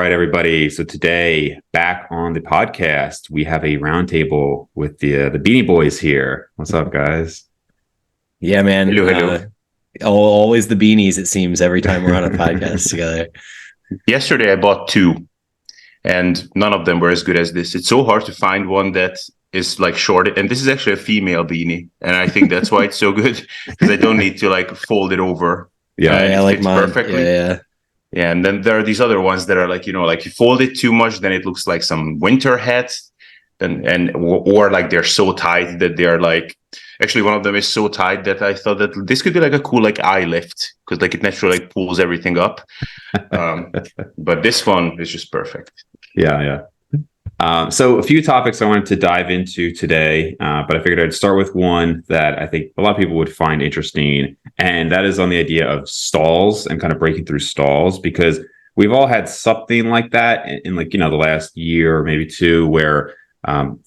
right, everybody. So today, back on the podcast, we have a roundtable with the Beanie Boys here. What's up, guys? Yeah, man. Hello, hello. Always the beanies, it seems, every time we're on a podcast together. Yesterday I bought two, and none of them were as good as this. It's so hard to find one that is like short, and this is actually a female beanie, and I think that's why it's so good because I don't need to like fold it over. Yeah, And I it like fits mine. perfectly. Yeah. Yeah, and then there are these other ones that are like, like you fold it too much, then it looks like some winter hat, or like they're so tight that they're like. Actually, one of them is so tight that I thought that this could be like a cool like eye lift because like it naturally like pulls everything up. But this one is just perfect. yeah. So a few topics I wanted to dive into today, but I figured I'd start with one that I think a lot of people would find interesting, and that is on the idea of stalls and kind of breaking through stalls, because we've all had something like that in like, the last year or maybe two where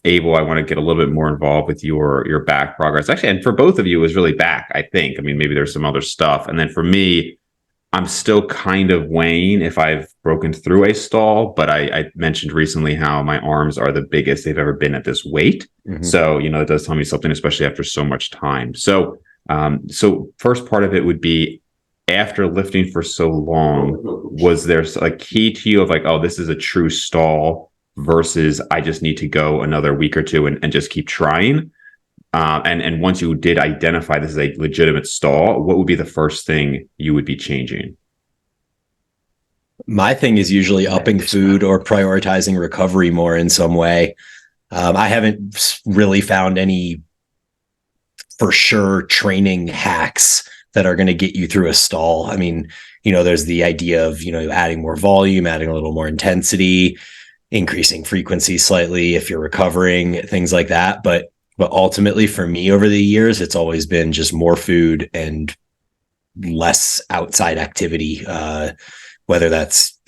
Abel, I want to get a little bit more involved with your back progress. Actually, and for both of you, it was really back, I think. I mean, maybe there's some other stuff. And then for me, I'm still kind of weighing if I've broken through a stall, but I mentioned recently how my arms are the biggest they've ever been at this weight. Mhm. So, it does tell me something, especially after so much time. So first part of it would be, after lifting for so long, was there a key to you of like, oh, this is a true stall versus I just need to go another week or two and just keep trying? And once you did identify this as a legitimate stall, what would be the first thing you would be changing? My thing is usually upping food or prioritizing recovery more in some way. I haven't really found any for sure training hacks that are going to get you through a stall. I mean, there's the idea of, adding more volume, adding a little more intensity, increasing frequency slightly if you're recovering, things like that. But ultimately for me over the years, it's always been just more food and less outside activity. Whether that's,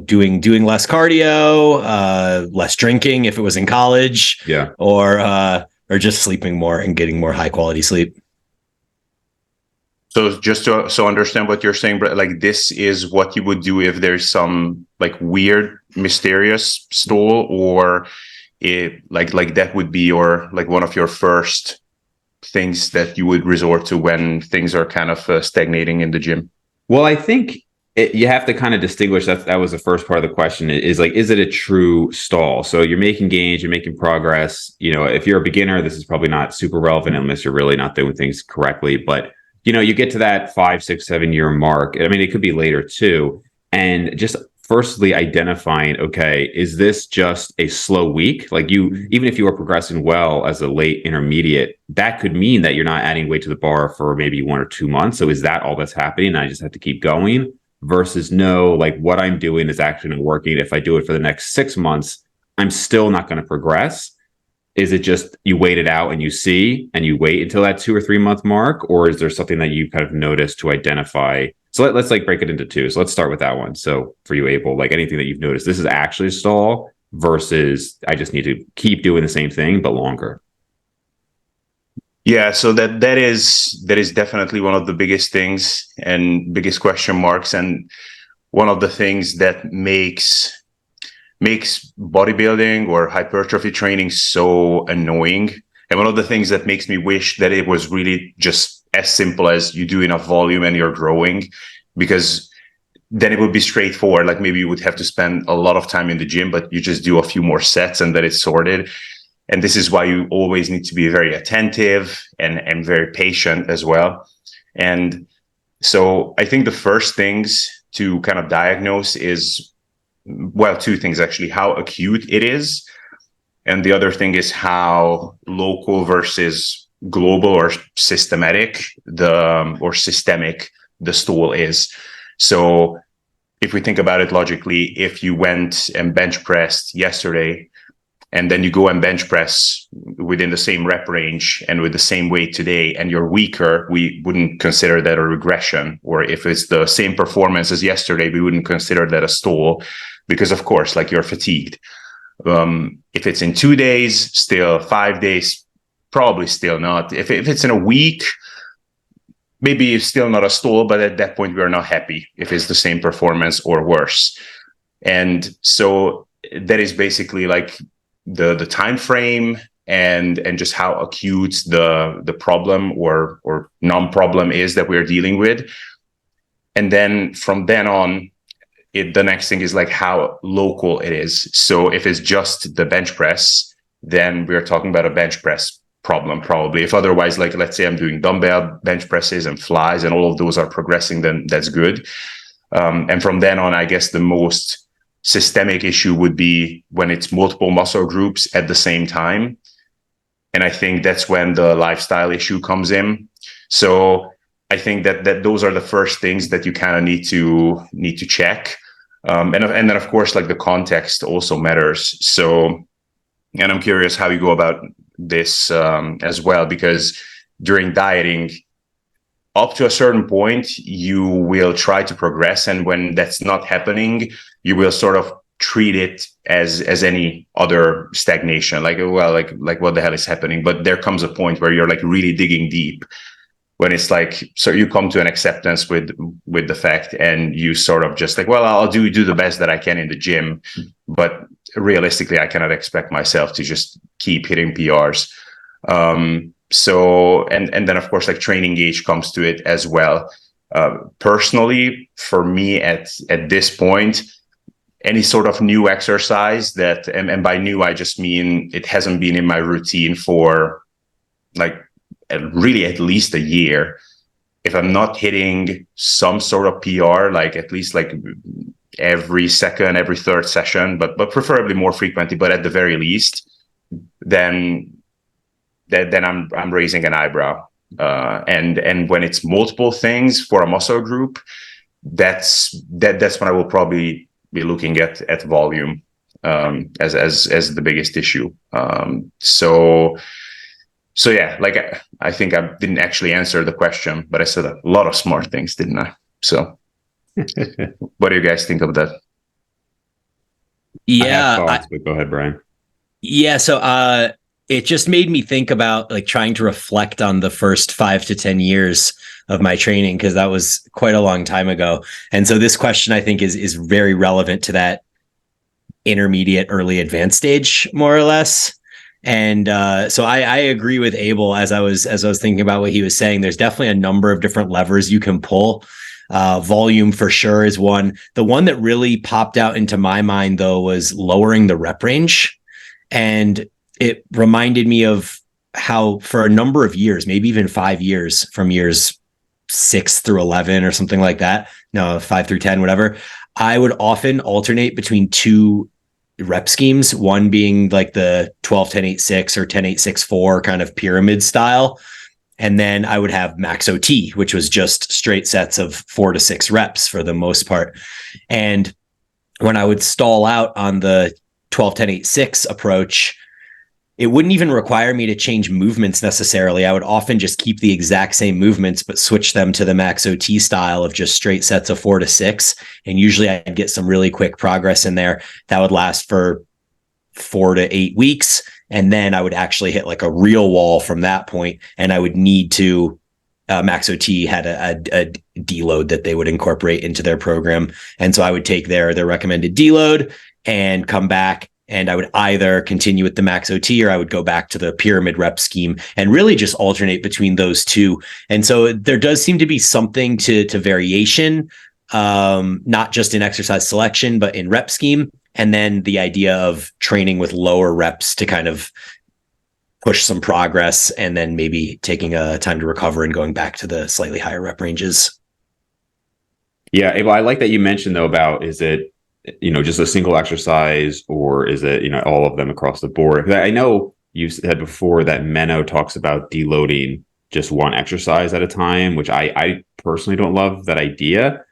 doing less cardio, less drinking if it was in college, Yeah, or just sleeping more and getting more high quality sleep. So just to understand what you're saying, but like this is what you would do if there's some like weird, mysterious stall, or it like that would be your like one of your first things that you would resort to when things are kind of stagnating in the gym. well, I think you have to kind of distinguish that was the first part of the question, is like, is it a true stall? So you're making gains, you're making progress. If you're a beginner, this is probably not super relevant unless you're really not doing things correctly. But you get to that 5, 6, 7 year mark. I mean, it could be later too. And just firstly identifying, okay, is this just a slow week? Like even if you are progressing well as a late intermediate, that could mean that you're not adding weight to the bar for maybe 1 or 2 months. So is that all that's happening? I just have to keep going, versus no, like what I'm doing is actually working. If I do it for the next 6 months, I'm still not going to progress. Is it just you wait it out and you see and you wait until that 2 or 3 month mark? Or is there something that you kind of noticed to identify? So let's like break it into two. So let's start with that one. So for you, Abel, like anything that you've noticed, this is actually a stall versus I just need to keep doing the same thing, but longer. Yeah, so that is definitely one of the biggest things and biggest question marks, and one of the things that makes bodybuilding or hypertrophy training so annoying. And one of the things that makes me wish that it was really just as simple as you do enough volume and you're growing, because then it would be straightforward. Like maybe you would have to spend a lot of time in the gym, but you just do a few more sets and then it's sorted. And this is why you always need to be very attentive and very patient as well. And so I think the first things to kind of diagnose is, well, two things actually: how acute it is, and the other thing is how local versus global or systemic the stool is. So if we think about it logically, if you went and bench pressed yesterday and then you go and bench press within the same rep range and with the same weight today, and you're weaker, we wouldn't consider that a regression. Or if it's the same performance as yesterday, we wouldn't consider that a stall, because of course, like, you're fatigued. If it's in 2 days, still 5 days, probably still not. If it's in a week, maybe it's still not a stall, but at that point, we're not happy if it's the same performance or worse. And so that is basically like the time frame and just how acute the problem or non-problem is that we're dealing with. And then from then on, the next thing is like how local it is. So if it's just the bench press, then we're talking about a bench press problem probably. If otherwise, like let's say I'm doing dumbbell bench presses and flies and all of those are progressing, then that's good. And from then on, I guess the most systemic issue would be when it's multiple muscle groups at the same time. And I think that's when the lifestyle issue comes in. So I think that those are the first things that you kind of need to check. And then of course, like the context also matters. So, and I'm curious how you go about this as well, because during dieting, up to a certain point, you will try to progress. And when that's not happening, you will sort of treat it as any other stagnation, like, well, like what the hell is happening? But there comes a point where you're like really digging deep, when it's like, so you come to an acceptance with the fact, and you sort of just like, well, I'll do the best that I can in the gym, but realistically, I cannot expect myself to just keep hitting PRs. So, and then of course, like training age comes to it as well. Personally, for me at this point, any sort of new exercise that, and by new, I just mean it hasn't been in my routine for like really at least a year. If I'm not hitting some sort of PR, like at least like every second, every third session, but preferably more frequently, but at the very least, then I'm raising an eyebrow. And when it's multiple things for a muscle group, that's when I will probably be looking at volume as the biggest issue. So yeah, like I think I didn't actually answer the question, but I said a lot of smart things, didn't I? So what do you guys think of that? I have thoughts, but go ahead, Bryan. Yeah, so it just made me think about like trying to reflect on the first 5 to 10 years of my training, because that was quite a long time ago. And so this question, I think, is very relevant to that intermediate, early advanced stage, more or less. And so I agree with Abel as I was thinking about what he was saying. There's definitely a number of different levers you can pull. Volume for sure is one. The one that really popped out into my mind, though, was lowering the rep range. And it reminded me of how for a number of years, maybe even 5 years, from years 6 through 11 or something like that, no, 5 through 10, whatever, I would often alternate between two rep schemes, one being like the 12-10-8-6 or 10-8-6-4 kind of pyramid style. And then I would have max OT, which was just straight sets of 4 to 6 reps for the most part. And when I would stall out on the 12-10-8-6 approach, it wouldn't even require me to change movements necessarily. I would often just keep the exact same movements, but switch them to the max OT style of just straight sets of 4 to 6. And usually I'd get some really quick progress in there that would last for 4 to 8 weeks. And then I would actually hit like a real wall from that point. And I would need to, max OT had a deload that they would incorporate into their program. And so I would take their recommended deload and come back, and I would either continue with the max OT or I would go back to the pyramid rep scheme and really just alternate between those two. And so there does seem to be something to variation, not just in exercise selection, but in rep scheme. And then the idea of training with lower reps to kind of push some progress, and then maybe taking a time to recover and going back to the slightly higher rep ranges. Yeah, well, I like that you mentioned though about, is it, just a single exercise, or is it, all of them across the board? I know you said before that Menno talks about deloading just one exercise at a time, which I personally don't love that idea.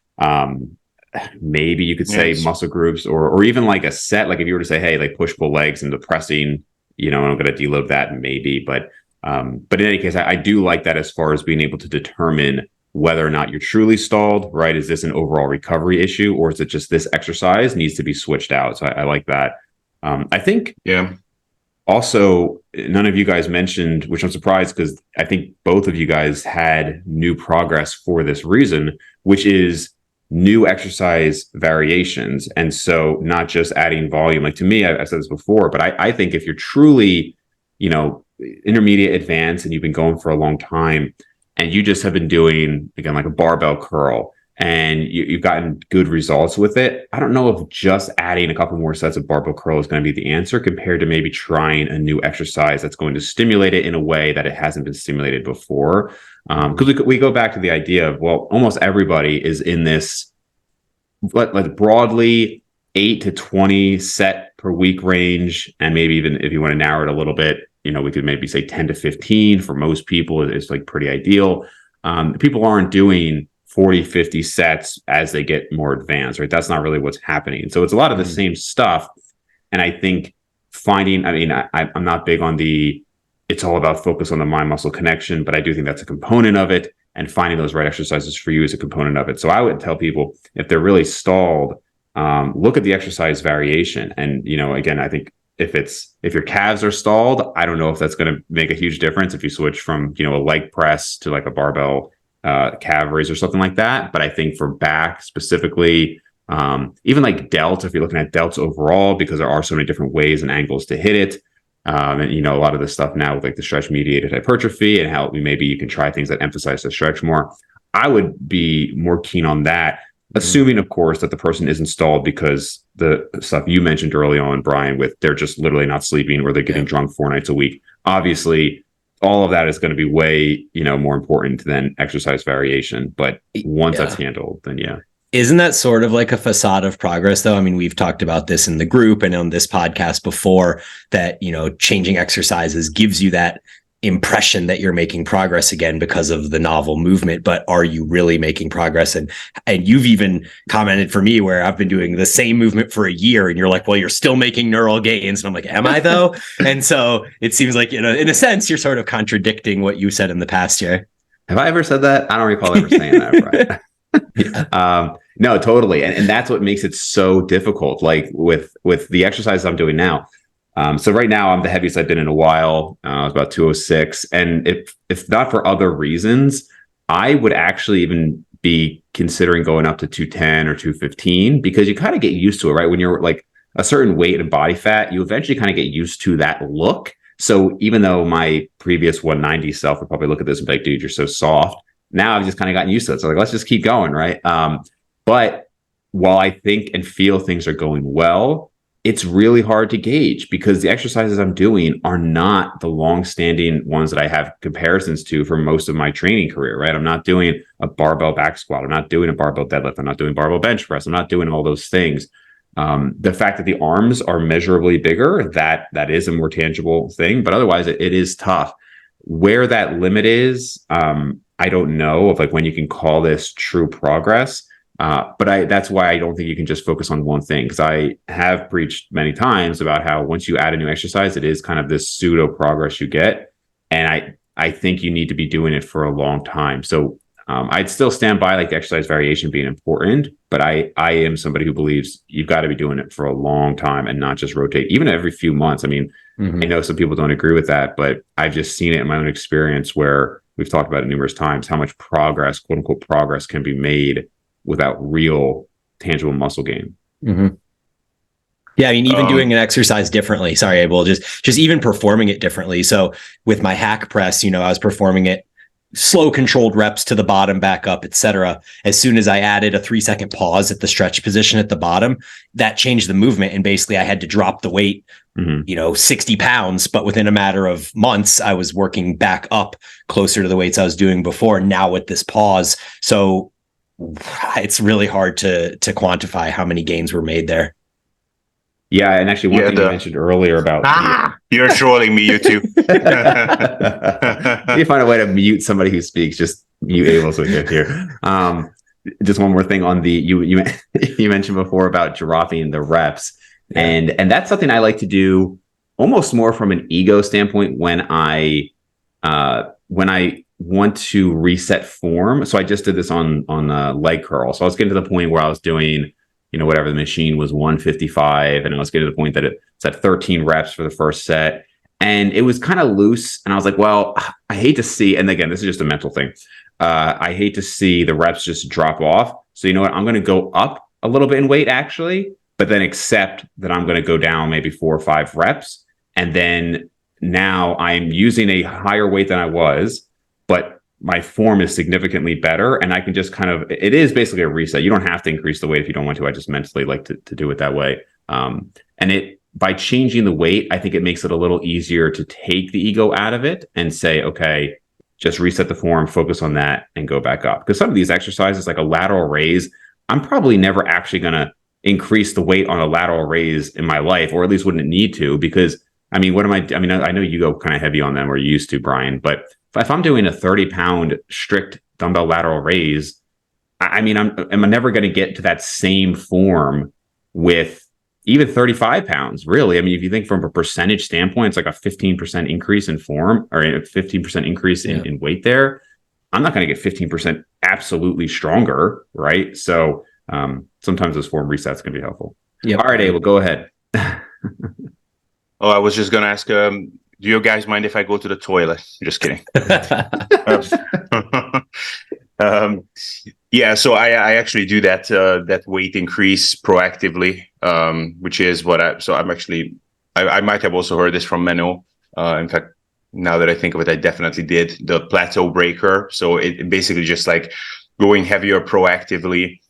Maybe you could say muscle groups or even like a set, like if you were to say, hey, like push, pull legs and the pressing, I'm going to deload that maybe. But in any case, I do like that as far as being able to determine whether or not you're truly stalled, right? Is this an overall recovery issue, or is it just this exercise needs to be switched out? So I like that. I think also, none of you guys mentioned, which I'm surprised, because I think both of you guys had new progress for this reason, which is new exercise variations. And so not just adding volume. Like to me, I said this before, but I think if you're truly, intermediate advanced and you've been going for a long time and you just have been doing, again, like a barbell curl and you've gotten good results with it, I don't know if just adding a couple more sets of barbell curl is going to be the answer compared to maybe trying a new exercise that's going to stimulate it in a way that it hasn't been stimulated before. Because we go back to the idea of, well, almost everybody is in this, like broadly 8 to 20 set per week range. And maybe even if you want to narrow it a little bit, we could maybe say 10 to 15 for most people is like pretty ideal. People aren't doing 40, 50 sets as they get more advanced, right? That's not really what's happening. So it's a lot of the same stuff. And I think I'm not big on it's all about focus on the mind muscle connection, but I do think that's a component of it. And finding those right exercises for you is a component of it. So I would tell people, if they're really stalled, look at the exercise variation. And, again, I think if your calves are stalled, I don't know if that's going to make a huge difference if you switch from, a leg press to like a barbell calf raise or something like that. But I think for back specifically, even like delts, if you're looking at delts overall, because there are so many different ways and angles to hit it. And a lot of this stuff now with like the stretch mediated hypertrophy and how maybe you can try things that emphasize the stretch more. I would be more keen on that, assuming, of course, that the person is installed because the stuff you mentioned early on, Bryan, with they're just literally not sleeping or they're getting drunk 4 nights a week. Obviously, all of that is going to be way, more important than exercise variation. But once that's handled, then Isn't that sort of like a facade of progress, though? I mean, we've talked about this in the group and on this podcast before that, changing exercises gives you that impression that you're making progress again because of the novel movement. But are you really making progress? And you've even commented for me where I've been doing the same movement for a year and you're like, well, you're still making neural gains. And I'm like, am I though? And so it seems like, in a sense, you're sort of contradicting what you said in the past year. Have I ever said that? I don't recall ever saying that, right? No, totally. And that's what makes it so difficult. Like with the exercises I'm doing now. So right now I'm the heaviest I've been in a while. It's about 206. And if not for other reasons, I would actually even be considering going up to 210 or 215 because you kind of get used to it, right? When you're like a certain weight and body fat, you eventually kind of get used to that look. So even though my previous 190 self would probably look at this and be like, dude, you're so soft. Now I've just kind of gotten used to it. So like, let's just keep going, right? But while I think and feel things are going well, it's really hard to gauge because the exercises I'm doing are not the long-standing ones that I have comparisons to for most of my training career, right? I'm not doing a barbell back squat. I'm not doing a barbell deadlift. I'm not doing barbell bench press. I'm not doing all those things. The fact that the arms are measurably bigger, that is a more tangible thing, but otherwise it is tough. Where that limit is, I don't know of like when you can call this true progress. But that's why I don't think you can just focus on one thing, because I have preached many times about how once you add a new exercise, it is kind of this pseudo progress you get. And I think you need to be doing it for a long time. So I'd still stand by like the exercise variation being important, but I am somebody who believes you've got to be doing it for a long time and not just rotate, even every few months. I mean, I know some people don't agree with that, but I've just seen it in my own experience where we've talked about it numerous times, how much progress, quote unquote, progress can be made without real tangible muscle gain. Yeah, I mean, even doing an exercise differently. Sorry, Abel, just even performing it differently. So with my hack press, I was performing it slow, controlled reps to the bottom, back up, etc. As soon as I added a 3-second pause at the stretch position at the bottom, that changed the movement. And basically I had to drop the weight, 60 pounds, but within a matter of months, I was working back up closer to the weights I was doing before. Now with this pause. So it's really hard to quantify how many gains were made there. Yeah, and actually one thing you mentioned earlier about you're trolling me, you two. You find a way to mute somebody who speaks, just mute Abel so we can hear. Just one more thing on the you mentioned before about dropping the reps. And that's something I like to do almost more from an ego standpoint when I want to reset form. So I just did this on leg curl. So I was getting to the point where I was doing, whatever the machine was 155, and I was getting to the point that it's at 13 reps for the first set. and it was kind of loose. And I was like, well, I hate to see, and again, this is just a mental thing. I hate to see the reps just drop off. So you know what? I'm going to go up a little bit in weight actually, but then accept that I'm going to go down maybe 4 or 5 reps. And then now I'm using a higher weight than I was, but my form is significantly better. And I can just kind of, it is basically a reset. You don't have to increase the weight if you don't want to. I just mentally like to do it that way. And by changing the weight, I think it makes it a little easier to take the ego out of it and say, okay, just reset the form, focus on that, and go back up. Because some of these exercises, like a lateral raise, I'm probably never actually going to increase the weight on a lateral raise in my life, or at least wouldn't need to, because I mean, I know you go kind of heavy on them, or you used to, Bryan, but if I'm doing a 30-pound strict dumbbell lateral raise, I'm never going to get to that same form with even 35 pounds, really. I mean, if you think from a percentage standpoint, it's like a 15% increase in form, or a 15% increase in weight there. I'm not going to get 15% absolutely stronger, right? So sometimes those form resets can be helpful. Yep. All right, Abel, go ahead. Oh, I was just going to ask, do you guys mind if I go to the toilet? Just kidding. Yeah, so I actually do that weight increase proactively, which is what I might have also heard this from Menno. In fact, now that I think of it, I definitely did the plateau breaker. So it basically just like going heavier proactively,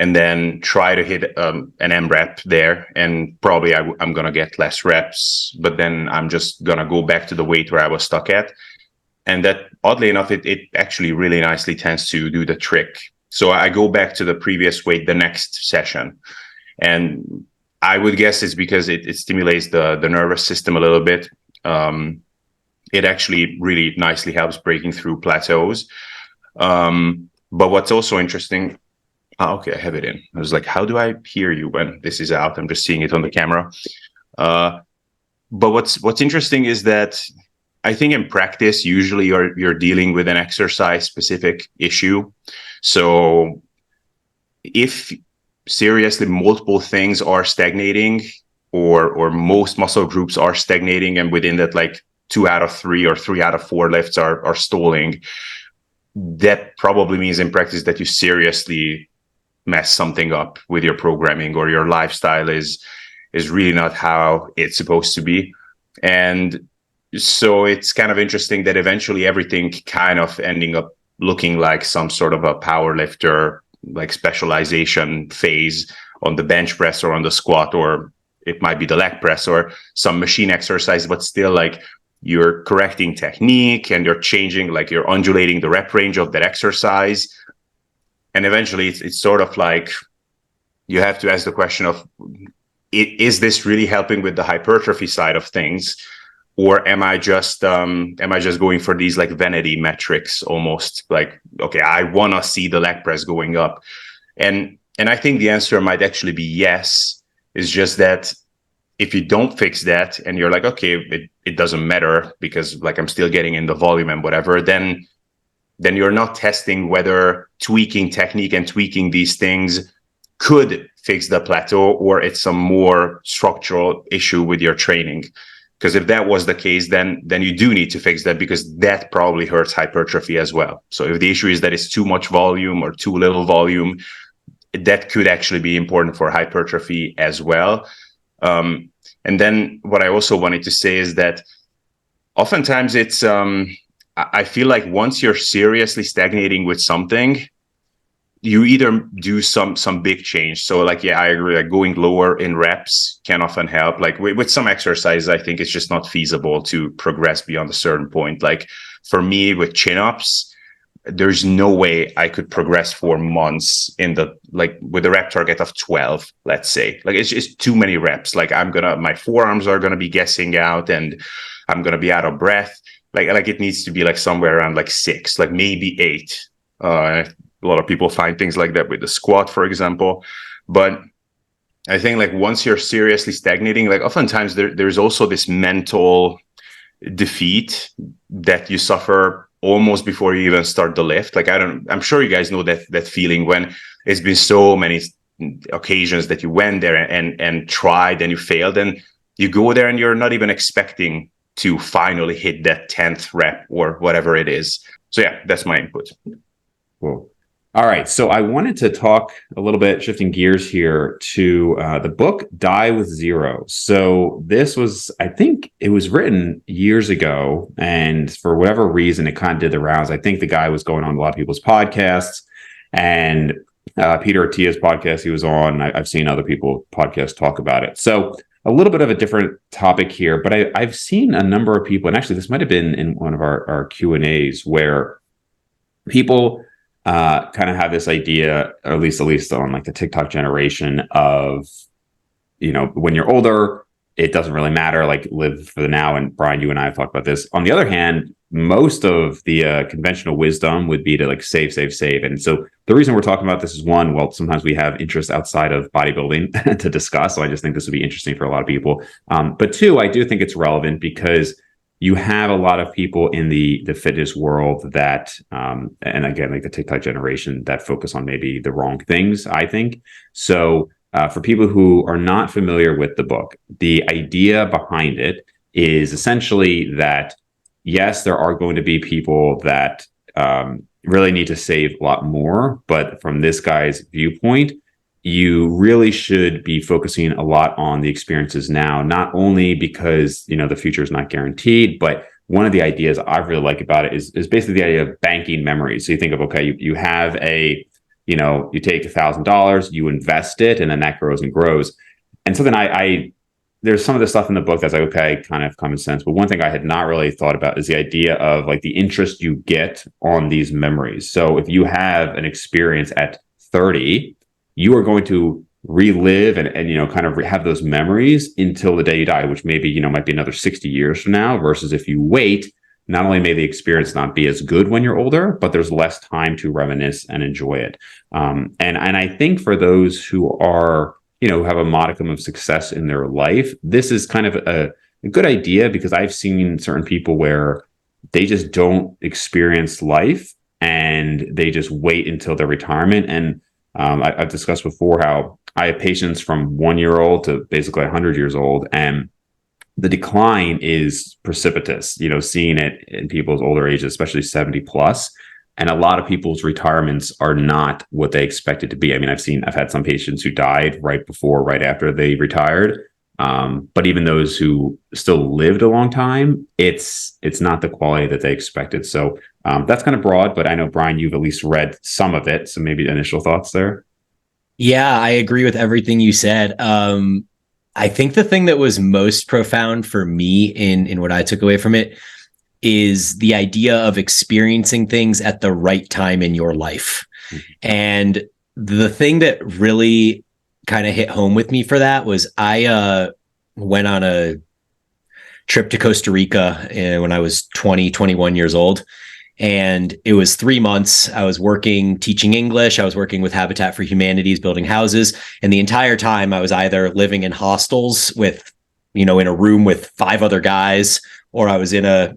and then try to hit an M rep there, and probably I'm gonna get less reps, but then I'm just gonna go back to the weight where I was stuck at. And that, oddly enough, it actually really nicely tends to do the trick. So I go back to the previous weight the next session. And I would guess it's because it stimulates the nervous system a little bit. It actually really nicely helps breaking through plateaus. But what's also interesting, okay, I have it in. I was like, how do I hear you when this is out? I'm just seeing it on the camera. But what's interesting is that I think in practice, usually you're dealing with an exercise specific issue. So if seriously multiple things are stagnating, or most muscle groups are stagnating, and within that, like 2 out of 3 or 3 out of 4 lifts are stalling, that probably means in practice that you seriously mess something up with your programming, or your lifestyle is really not how it's supposed to be. And so it's kind of interesting that eventually everything kind of ending up looking like some sort of a power lifter, like specialization phase on the bench press or on the squat, or it might be the leg press or some machine exercise, but still like you're correcting technique and you're changing, like you're undulating the rep range of that exercise. And eventually it's sort of like you have to ask the question of, is this really helping with the hypertrophy side of things? Or am I just going for these like vanity metrics almost? Like, okay, I want to see the leg press going up. And I think the answer might actually be yes. It's just that if you don't fix that and you're like, okay, it doesn't matter because like I'm still getting in the volume and whatever, then you're not testing whether tweaking technique and tweaking these things could fix the plateau, or it's some more structural issue with your training. Because if that was the case, then you do need to fix that, because that probably hurts hypertrophy as well. So if the issue is that it's too much volume or too little volume, that could actually be important for hypertrophy as well. And then what I also wanted to say is that oftentimes it's, I feel like once you're seriously stagnating with something, you either do some big change. So like, yeah, I agree, like going lower in reps can often help. Like with some exercises, I think it's just not feasible to progress beyond a certain point. Like for me with chin-ups, there's no way I could progress for months with a rep target of 12, let's say. Like it's just too many reps. Like my forearms are gonna be guessing out and I'm gonna be out of breath. Like it needs to be like somewhere around like 6, like maybe 8. A lot of people find things like that with the squat, for example. But I think like once you're seriously stagnating, like oftentimes there's also this mental defeat that you suffer almost before you even start the lift. Like I'm sure you guys know that feeling when it's been so many occasions that you went there and tried and you failed, and you go there and you're not even expecting to finally hit that 10th rep or whatever it is. So yeah, that's my input. Cool. All right. So I wanted to talk a little bit, shifting gears here to the book Die with Zero. So this was, I think it was written years ago. And for whatever reason, it kind of did the rounds. I think the guy was going on a lot of people's podcasts, and Peter Attia's podcast he was on. I've seen other people podcasts talk about it. So a little bit of a different topic here, but I've seen a number of people, and actually this might have been in one of our Q&As, where people kind of have this idea, or at least on like the TikTok generation of, when you're older, it doesn't really matter, like live for the now. And Bryan, you and I have talked about this. On the other hand, most of the conventional wisdom would be to like save. And so the reason we're talking about this is, one, well, sometimes we have interests outside of bodybuilding to discuss. So I just think this would be interesting for a lot of people. But two, I do think it's relevant because you have a lot of people in the fitness world that, and again, like the TikTok generation, that focus on maybe the wrong things, I think. So for people who are not familiar with the book, the idea behind it is essentially that, yes, there are going to be people that really need to save a lot more. But from this guy's viewpoint, you really should be focusing a lot on the experiences now, not only because, the future is not guaranteed, but one of the ideas I really like about it is basically the idea of banking memories. So you think of, okay, you have you take $1,000, you invest it, and then that grows and grows. And so then there's some of the stuff in the book that's like, okay, kind of common sense. But one thing I had not really thought about is the idea of like the interest you get on these memories. So if you have an experience at 30, you are going to relive and kind of have those memories until the day you die, which maybe, might be another 60 years from now, versus if you wait, not only may the experience not be as good when you're older, but there's less time to reminisce and enjoy it. And I think for those who are, who have a modicum of success in their life, this is kind of a good idea, because I've seen certain people where they just don't experience life and they just wait until their retirement. And I've discussed before how I have patients from 1-year-old to basically 100 years old, and the decline is precipitous, seeing it in people's older ages, especially 70 plus. And a lot of people's retirements are not what they expected to be. I mean, I've had some patients who died right after they retired. But even those who still lived a long time, it's not the quality that they expected. So that's kind of broad, but I know, Bryan, you've at least read some of it. So maybe initial thoughts there. Yeah, I agree with everything you said. I think the thing that was most profound for me in what I took away from it is the idea of experiencing things at the right time in your life. Mm-hmm. And the thing that really kind of hit home with me for that was I went on a trip to Costa Rica when I was 21 years old. And it was 3 months. I was teaching English. I was working with Habitat for Humanities, building houses. And the entire time I was either living in hostels with, in a room with 5 other guys, or I was in a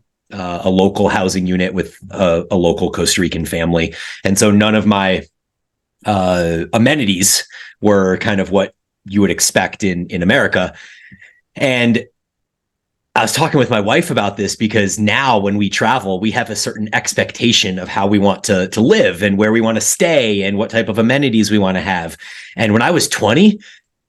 local housing unit with a local Costa Rican family. And so none of my amenities were kind of what you would expect in America. And I was talking with my wife about this because now when we travel, we have a certain expectation of how we want to live and where we want to stay and what type of amenities we want to have. And when I was 20,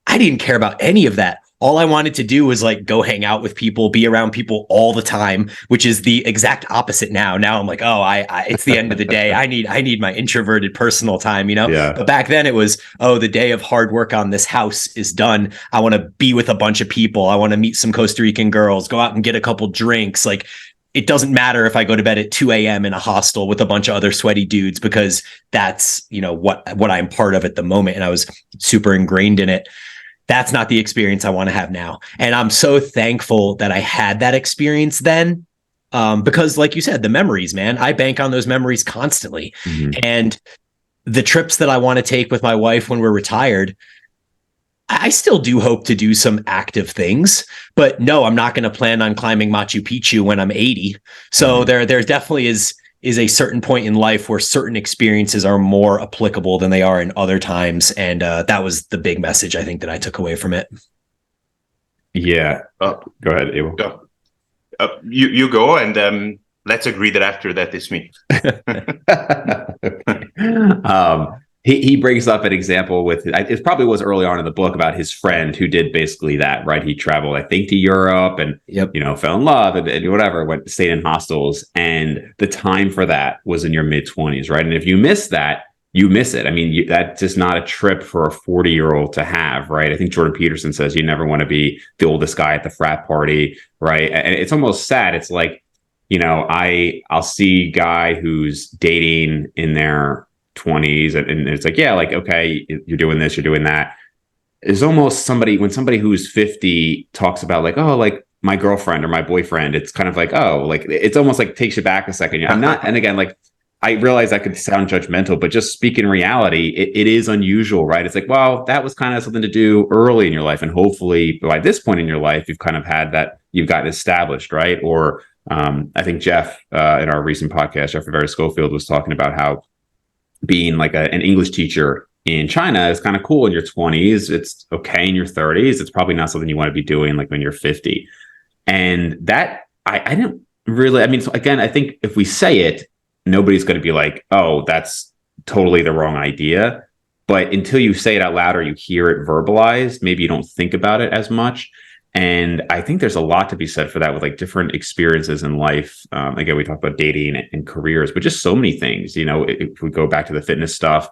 I didn't care about any of that. All I wanted to do was like go hang out with people, be around people all the time, which is the exact opposite now. Now I'm like, it's the end of the day. I need my introverted personal time, Yeah. But back then it was, the day of hard work on this house is done. I want to be with a bunch of people. I want to meet some Costa Rican girls, go out and get a couple drinks. Like, it doesn't matter if I go to bed at 2 a.m. in a hostel with a bunch of other sweaty dudes, because that's, what I'm part of at the moment. And I was super ingrained in it. That's not the experience I want to have now. And I'm so thankful that I had that experience then, because like you said, the memories, man, I bank on those memories constantly. Mm-hmm. And the trips that I want to take with my wife when we're retired, I still do hope to do some active things, but no, I'm not going to plan on climbing Machu Picchu when I'm 80. So there definitely is a certain point in life where certain experiences are more applicable than they are in other times. And that was the big message I think that I took away from it. Yeah. Go ahead, Abel. you go, and let's agree that after that it's me. He brings up an example with it probably was early on in the book about his friend who did basically that, right? He traveled, I think, to Europe and fell in love and whatever, stayed in hostels, and the time for that was in your mid-20s, right? And if you miss that, you miss it. I mean, that's just not a trip for a 40-year-old to have, right? I think Jordan Peterson says you never want to be the oldest guy at the frat party, right? And it's almost sad. It's like, I'll see a guy who's dating in their 20s, and it's like, yeah, like, okay, you're doing this, you're doing that. It's almost when somebody who's 50 talks about like, oh, like my girlfriend or my boyfriend, it's kind of like, oh, like it's almost like takes you back a second. I'm not, and again, like, I realize that could sound judgmental, but just speak in reality, it is unusual, right? It's like, well, that was kind of something to do early in your life. And hopefully by this point in your life, you've kind of had that, you've gotten established, right? Or I think Jeff, in our recent podcast, Jeff Rivera Schofield was talking about how being like an English teacher in China is kind of cool in your 20s. It's okay in your 30s. It's probably not something you want to be doing like when you're 50. And that, I didn't really, I mean, so again, I think if we say it, nobody's going to be like, oh, that's totally the wrong idea. But until you say it out loud or you hear it verbalized, maybe you don't think about it as much. And I think there's a lot to be said for that with like different experiences in life. Again, we talk about dating and careers, but just so many things, if we go back to the fitness stuff,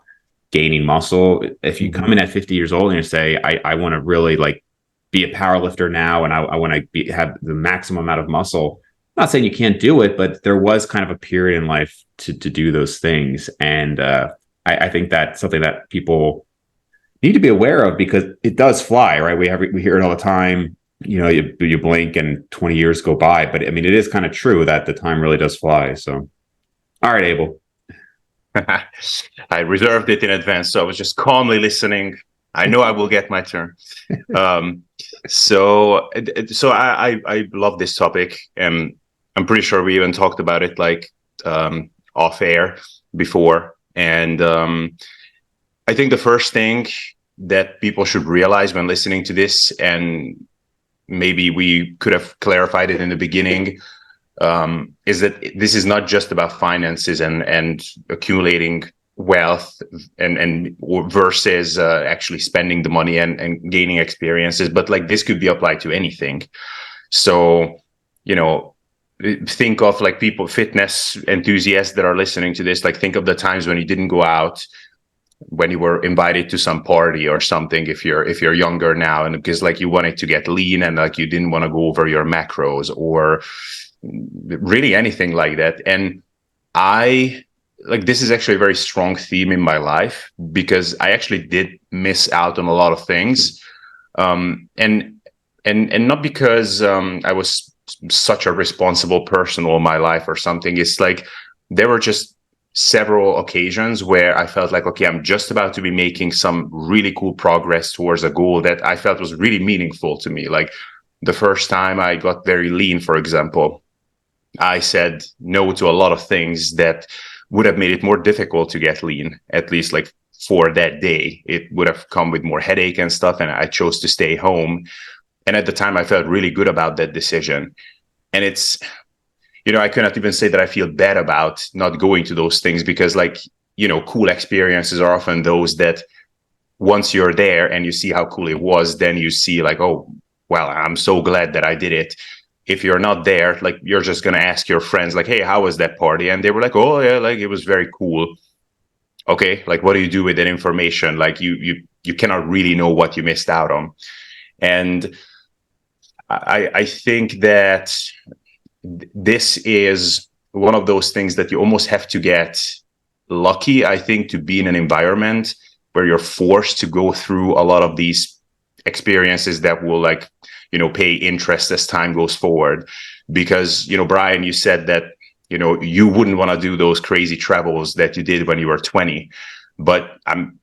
gaining muscle, if you come in at 50 years old and you say, I want to really like be a power lifter now, and I want to have the maximum amount of muscle. I'm not saying you can't do it, but there was kind of a period in life to do those things. And I think that's something that people need to be aware of, because it does fly, right? We hear it all the time. You blink and 20 years go by, but I mean, it is kind of true that the time really does fly. So, all right, Abel. I reserved it in advance, so I was just calmly listening. I know I will get my turn. So I love this topic, and I'm pretty sure we even talked about it like off air before. And I think the first thing that people should realize when listening to this, and maybe we could have clarified it in the beginning, is that this is not just about finances and accumulating wealth and versus actually spending the money and gaining experiences, but like this could be applied to anything. So, think of like people, fitness enthusiasts that are listening to this, like think of the times when you didn't go out, when you were invited to some party or something, if you're younger now, and because like you wanted to get lean and like you didn't want to go over your macros or really anything like that. And this is actually a very strong theme in my life, because I actually did miss out on a lot of things. And not because I was such a responsible person all my life or something. It's like there were just several occasions where I felt like, okay, I'm just about to be making some really cool progress towards a goal that I felt was really meaningful to me. Like the first time I got very lean, for example, I said no to a lot of things that would have made it more difficult to get lean, at least like for that day. It would have come with more headache and stuff, and I chose to stay home. And at the time I felt really good about that decision. And it's, I cannot even say that I feel bad about not going to those things, because like, cool experiences are often those that once you're there and you see how cool it was, then you see like, oh, well, I'm so glad that I did it. If you're not there, like you're just going to ask your friends like, hey, how was that party? And they were like, oh yeah, like it was very cool. Okay. Like, what do you do with that information? Like you cannot really know what you missed out on. And I think that this is one of those things that you almost have to get lucky, I think, to be in an environment where you're forced to go through a lot of these experiences that will like, pay interest as time goes forward. Because, Bryan, you said that, you wouldn't want to do those crazy travels that you did when you were 20. But I'm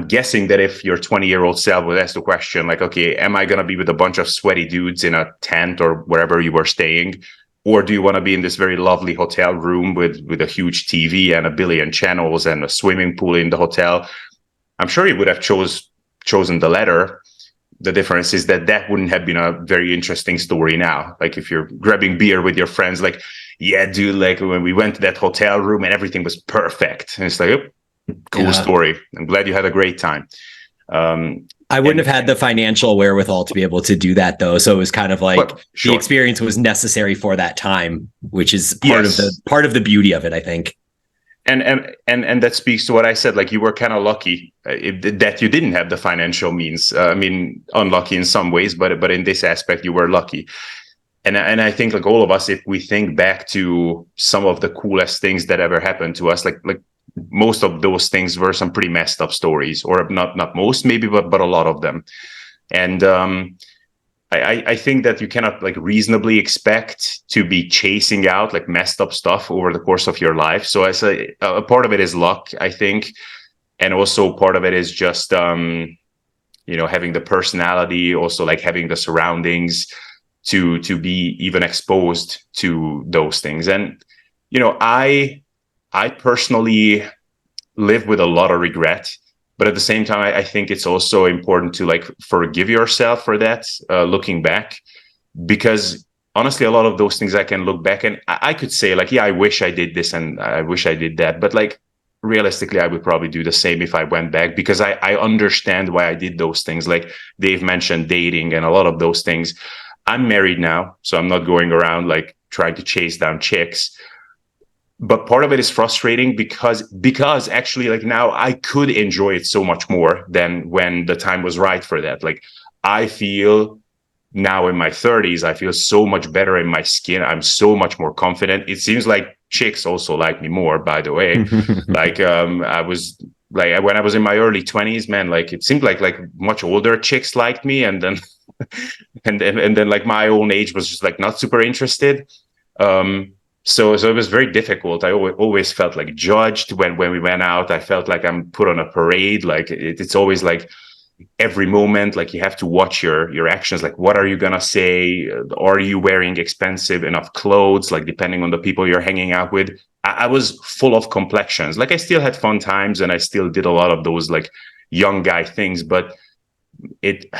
guessing that if your 20-year-old self would ask the question, like, okay, am I going to be with a bunch of sweaty dudes in a tent or wherever you were staying? Or do you want to be in this very lovely hotel room with a huge TV and a billion channels and a swimming pool in the hotel? I'm sure you would have chosen the latter. the difference is that wouldn't have been a very interesting story now. Like if you're grabbing beer with your friends, like, yeah, dude, like when we went to that hotel room and everything was perfect. And it's like, oh, cool story. I'm glad you had a great time. I wouldn't have had the financial wherewithal to be able to do that, though. So it was kind of like the experience was necessary for that time, which is part of the beauty of it, I think. And that speaks to what I said. Like you were kind of lucky that you didn't have the financial means. I mean, unlucky in some ways, but in this aspect, you were lucky. And I think like all of us, if we think back to some of the coolest things that ever happened to us, like most of those things were some pretty messed up stories, or not most maybe, but a lot of them. And I think that you cannot like reasonably expect to be chasing out like messed up stuff over the course of your life. So I say a part of it is luck, I think. And also part of it is just, having the personality, also like having the surroundings to be even exposed to those things. And, I personally live with a lot of regret, but at the same time, I think it's also important to like forgive yourself for that, looking back, because honestly, a lot of those things I can look back and I could say like, yeah, I wish I did this and I wish I did that. But like realistically, I would probably do the same if I went back, because I understand why I did those things. Like Dave mentioned dating and a lot of those things. I'm married now, so I'm not going around like trying to chase down chicks. But part of it is frustrating because actually like now I could enjoy it so much more than when the time was right for that. Like I feel now in my 30s, I feel so much better in my skin. I'm so much more confident. It seems like chicks also like me more, by the way. Like I was like when I was in my early 20s, man, like it seemed like much older chicks liked me, and then and then like my own age was just like not super interested. So it was very difficult. I always felt like judged when we went out. I felt like I'm put on a parade. Like it's always like every moment, like you have to watch your actions. Like, what are you going to say? Are you wearing expensive enough clothes? Like depending on the people you're hanging out with. I was full of complexions. Like I still had fun times and I still did a lot of those like young guy things. But it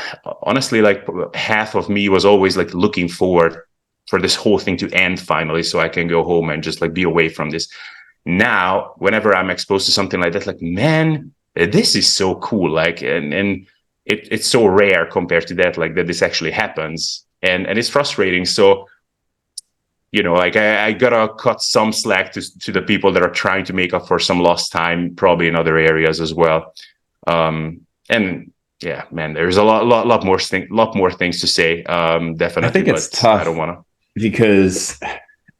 honestly, like half of me was always like looking forward for this whole thing to end finally, so I can go home and just like be away from this. Now, whenever I'm exposed to something like that, like, man, this is so cool. Like, and it's so rare compared to that, like that this actually happens. And it's frustrating. So, like I gotta cut some slack to the people that are trying to make up for some lost time, probably in other areas as well. And yeah, man, there's a lot more things to say. Definitely. I think it's tough. I don't want to. Because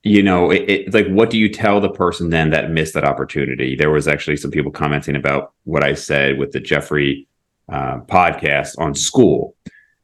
it like, what do you tell the person then that missed that opportunity? There was actually some people commenting about what I said with the Jeffrey podcast on school,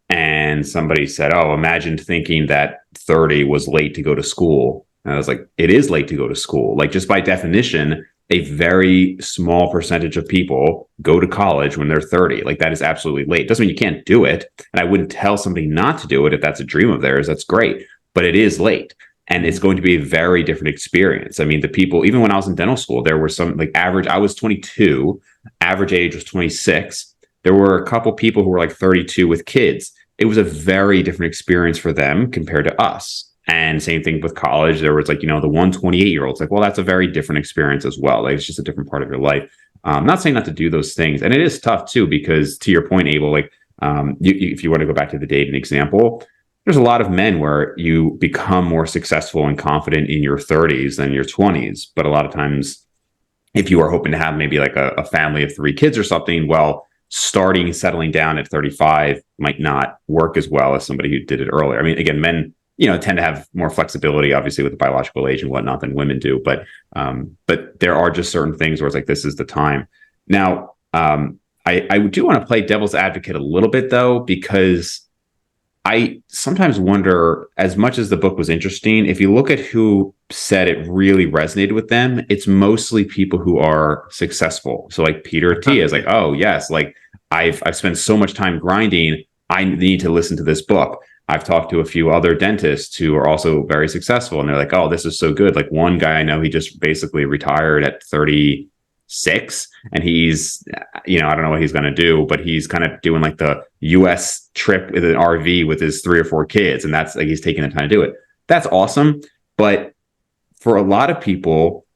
and somebody said, oh, imagine thinking that 30 was late to go to school. And I was like, it is late to go to school. Like, just by definition, a very small percentage of people go to college when they're 30. Like, that is absolutely late. Doesn't mean you can't do it. And I wouldn't tell somebody not to do it if that's a dream of theirs. That's great. But it is late, and it's going to be a very different experience. I mean, the people, even when I was in dental school, there were some like average, I was 22, average age was 26. There were a couple people who were like 32 with kids. It was a very different experience for them compared to us. And same thing with college. There was like, the 128-year-olds, like, well, that's a very different experience as well. Like, it's just a different part of your life. I'm not saying not to do those things. And it is tough too, because to your point, Abel, like if you want to go back to the dating example, there's a lot of men where you become more successful and confident in your 30s than your 20s. But a lot of times, if you are hoping to have maybe like a family of 3 kids or something, well, settling down at 35 might not work as well as somebody who did it earlier. I mean, again, men, tend to have more flexibility, obviously, with the biological age and whatnot than women do. But there are just certain things where it's like, this is the time. Now, I do want to play devil's advocate a little bit, though, because I sometimes wonder, as much as the book was interesting, if you look at who said it really resonated with them, it's mostly people who are successful. So like Peter T is like, oh yes, like I've spent so much time grinding, I need to listen to this book. I've talked to a few other dentists who are also very successful, and they're like, oh, this is so good. Like one guy I know, he just basically retired at 30, 6, and he's, I don't know what he's going to do, but he's kind of doing like the US trip with an RV with his 3 or 4 kids. And that's like, he's taking the time to do it. That's awesome. But for a lot of people,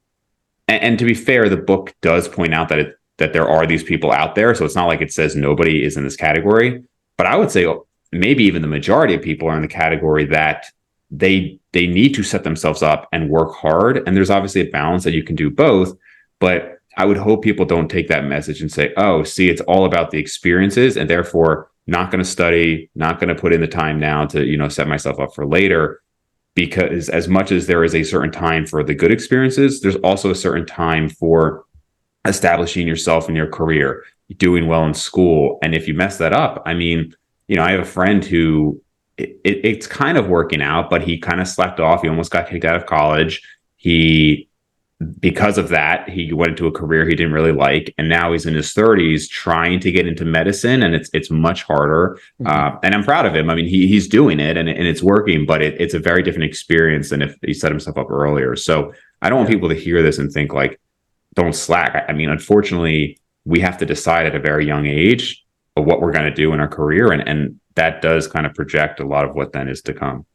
and to be fair, the book does point out that there are these people out there. So it's not like it says nobody is in this category, but I would say maybe even the majority of people are in the category that they need to set themselves up and work hard. And there's obviously a balance that you can do both, but I would hope people don't take that message and say, oh, see, it's all about the experiences and therefore not going to study, not going to put in the time now to, set myself up for later. Because as much as there is a certain time for the good experiences, there's also a certain time for establishing yourself in your career, doing well in school. And if you mess that up, I mean, I have a friend who it's kind of working out, but he kind of slacked off. He almost got kicked out of college. Because of that, he went into a career he didn't really like. And now he's in his 30s trying to get into medicine, and it's much harder. And I'm proud of him. I mean, he's doing it and it's working, but it's a very different experience than if he set himself up earlier. So I don't want people to hear this and think like, don't slack. I mean, unfortunately, we have to decide at a very young age of what we're going to do in our career. And that does kind of project a lot of what then is to come.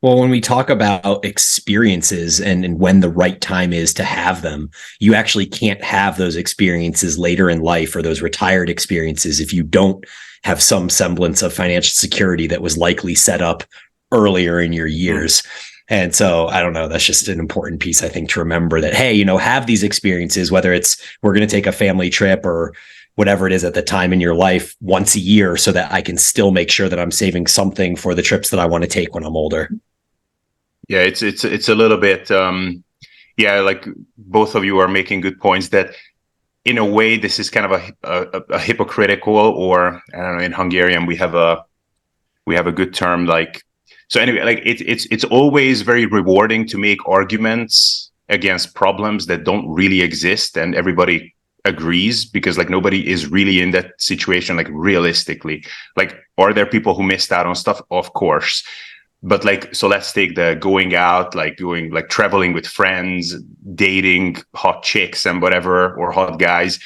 Well, when we talk about experiences and when the right time is to have them, you actually can't have those experiences later in life or those retired experiences if you don't have some semblance of financial security that was likely set up earlier in your years. And so I don't know, that's just an important piece, I think, to remember that, hey, have these experiences, whether it's we're going to take a family trip or whatever it is at the time in your life once a year so that I can still make sure that I'm saving something for the trips that I want to take when I'm older. Yeah, it's a little bit, like both of you are making good points that in a way, this is kind of a hypocritical, or I don't know, in Hungarian, we have a good term, like, so anyway, like it's always very rewarding to make arguments against problems that don't really exist. And everybody agrees because like nobody is really in that situation, like realistically. Like, are there people who missed out on stuff? Of course. But like, so let's take the going out, like doing like traveling with friends, dating hot chicks and whatever, or hot guys.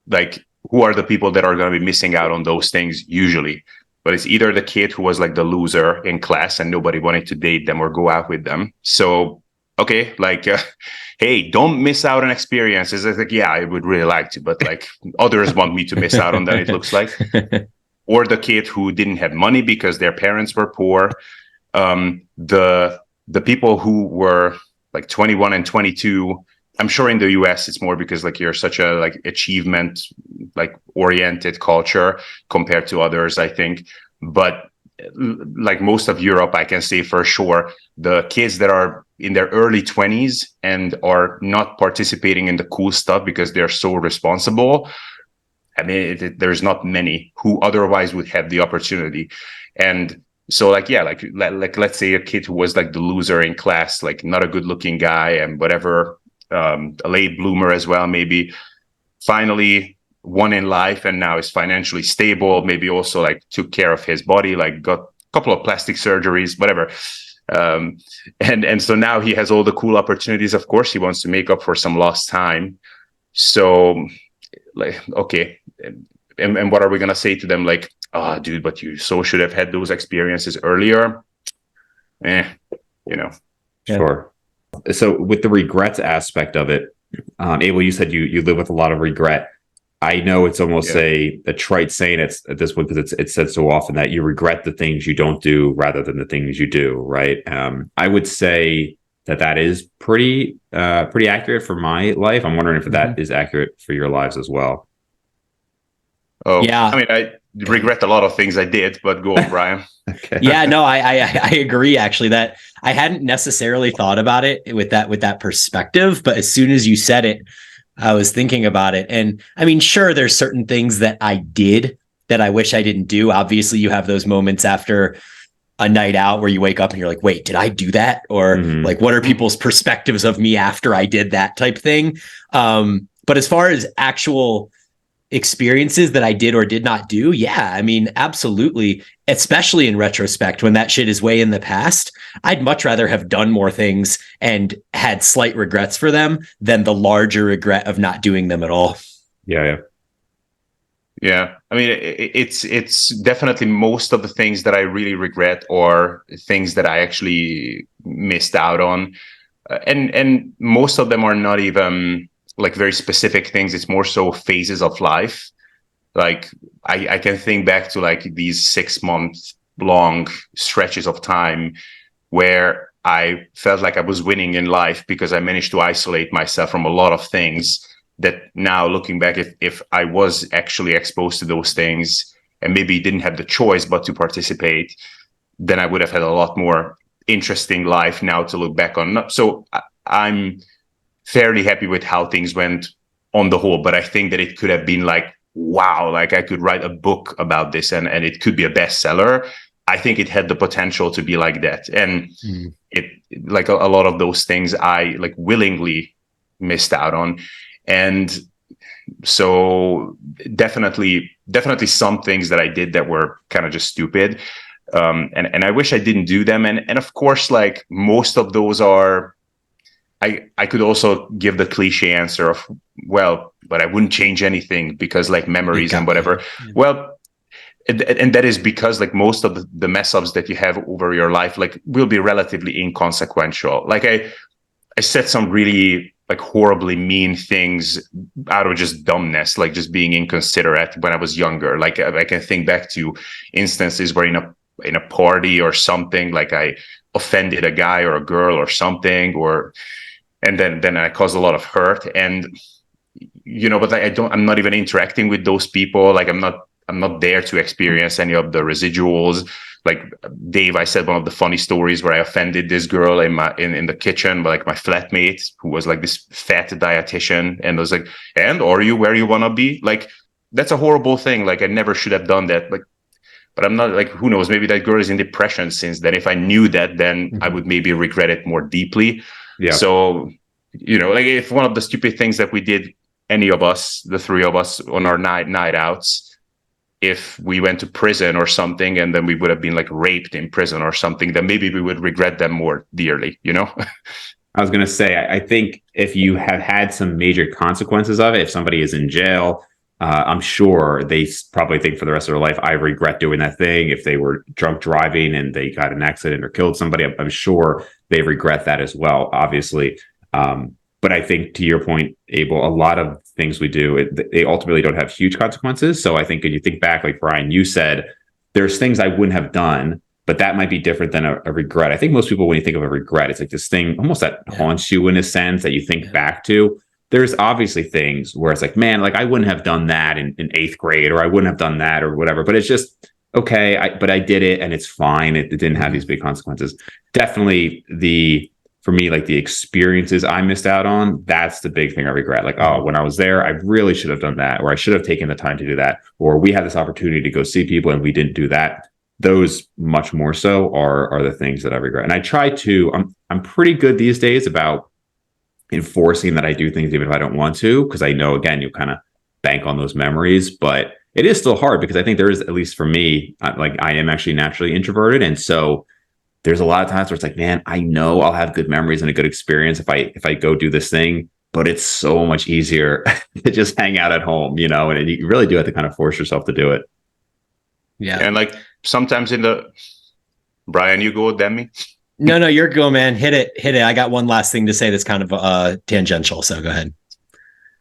Like, who are the people that are going to be missing out on those things usually? But it's either the kid who was like the loser in class and nobody wanted to date them or go out with them. So, okay, like, hey, don't miss out on experiences. It's like, yeah, I would really like to, but like others want me to miss out on them, it looks like. Or the kid who didn't have money because their parents were poor. The people who were like 21 and 22, I'm sure in the US it's more because like you're such a like achievement like oriented culture compared to others, I think. But like most of Europe, I can say for sure, the kids that are in their early 20s and are not participating in the cool stuff because they're so responsible, I mean, there's not many who otherwise would have the opportunity. And so like, yeah, like let's say a kid who was like the loser in class, like not a good looking guy and whatever, a late bloomer as well, maybe finally won in life and now is financially stable, maybe also like took care of his body, like got a couple of plastic surgeries, whatever. And so now he has all the cool opportunities. Of course, he wants to make up for some lost time. So like, okay. And what are we going to say to them? Like, oh, dude, but you so should have had those experiences earlier. Sure. So with the regrets aspect of it, Abel, you said you live with a lot of regret. I know it's almost a trite saying at this point because it's said so often that you regret the things you don't do rather than the things you do, right? I would say that is pretty accurate for my life. I'm wondering if that is accurate for your lives as well. Oh, yeah. I mean, I regret a lot of things I did, but go on, Bryan. Okay. Yeah, no, I agree. Actually, that I hadn't necessarily thought about it with that perspective, but as soon as you said it, I was thinking about it. And I mean, sure, there's certain things that I did that I wish I didn't do. Obviously, you have those moments after a night out where you wake up and you're like, wait, did I do that? Or like, what are people's perspectives of me after I did that type thing? But as far as actual experiences that I did or did not do, yeah, I mean, absolutely. Especially in retrospect, when that shit is way in the past, I'd much rather have done more things and had slight regrets for them than the larger regret of not doing them at all. Yeah. Yeah, I mean, it's definitely most of the things that I really regret are things that I actually missed out on, and most of them are not even like very specific things. It's more so phases of life. Like I can think back to like these 6 month long stretches of time where I felt like I was winning in life because I managed to isolate myself from a lot of things that now looking back, if I was actually exposed to those things and maybe didn't have the choice but to participate, then I would have had a lot more interesting life now to look back on. So I'm fairly happy with how things went on the whole, but I think that it could have been like, wow, like I could write a book about this and it could be a bestseller. I think it had the potential to be like that. And it like a lot of those things I like willingly missed out on. And so definitely some things that I did that were kind of just stupid. And I wish I didn't do them. And of course, like most of those are, I could also give the cliche answer of, well, but I wouldn't change anything because like memories and whatever. Yeah. Well, and that is because like most of the mess ups that you have over your life, like will be relatively inconsequential. Like I said some really like horribly mean things out of just dumbness, like just being inconsiderate when I was younger. Like I can think back to instances where in a party or something, like I offended a guy or a girl or something, and then I caused a lot of hurt. And but I'm not even interacting with those people. Like I'm not there to experience any of the residuals. Like Dave, I said one of the funny stories where I offended this girl in the kitchen, like my flatmate, who was like this fat dietitian, and I was like, "And are you where you want to be?" Like that's a horrible thing. Like I never should have done that. Like, but I'm not like, who knows? Maybe that girl is in depression since then. If I knew that, then I would maybe regret it more deeply. Yeah. So like if one of the stupid things that we did, any of us, the three of us, on our night outs, if we went to prison or something and then we would have been like raped in prison or something, then maybe we would regret them more dearly, I was going to say, I think if you have had some major consequences of it, if somebody is in jail, I'm sure they probably think for the rest of their life, I regret doing that thing. If they were drunk driving and they got an accident or killed somebody, I'm sure they regret that as well, obviously. But I think to your point, Abel, a lot of things we do, they ultimately don't have huge consequences. So I think when you think back, like Bryan, you said, there's things I wouldn't have done, but that might be different than a regret. I think most people, when you think of a regret, it's like this thing almost that haunts you in a sense that you think back to. There's obviously things where it's like, man, like I wouldn't have done that in 8th grade, or I wouldn't have done that or whatever. But it's just, okay, but I did it and it's fine. It didn't have these big consequences. Definitely for me, like the experiences I missed out on, that's the big thing I regret. Like, oh, when I was there, I really should have done that, or I should have taken the time to do that, or we had this opportunity to go see people and we didn't do that. Those much more so are the things that I regret. And I try to, I'm pretty good these days about enforcing that I do things even if I don't want to, because I know, again, you kind of bank on those memories, but it is still hard because I think there is, at least for me, like I am actually naturally introverted. And so there's a lot of times where it's like, man, I know I'll have good memories and a good experience if I go do this thing, but it's so much easier to just hang out at home, and you really do have to kind of force yourself to do it. Yeah. And like sometimes Bryan, you go, then me. No, you're good, man. Hit it. I got one last thing to say that's kind of tangential. So go ahead.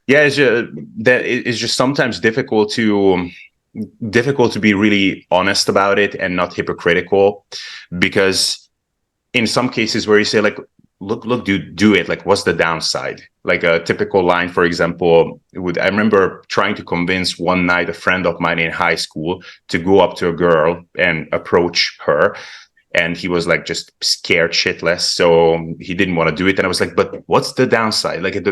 Yeah, it's just sometimes difficult to be really honest about it and not hypocritical, because in some cases where you say like, look, do it, like what's the downside? Like a typical line, for example, I remember trying to convince one night a friend of mine in high school to go up to a girl and approach her, and he was like just scared shitless, so he didn't want to do it. And I was like, but what's the downside? Like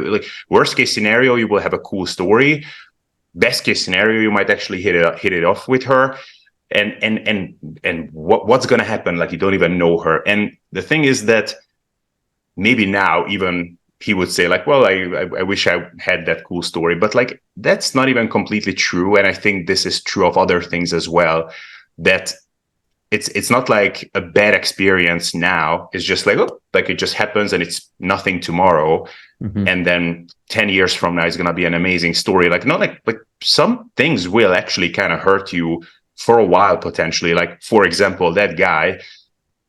worst case scenario, you will have a cool story. Best case scenario, you might actually hit it off with her, and what's gonna happen? Like you don't even know her. And the thing is that maybe now, even he would say like, well, I wish I had that cool story, but like that's not even completely true. And I think this is true of other things as well, that it's not like a bad experience now. It's just like, oh, like it just happens and it's nothing tomorrow. Mm-hmm. And then 10 years from now, it's going to be an amazing story. Like, not like some things will actually kind of hurt you for a while, potentially. Like, for example, that guy,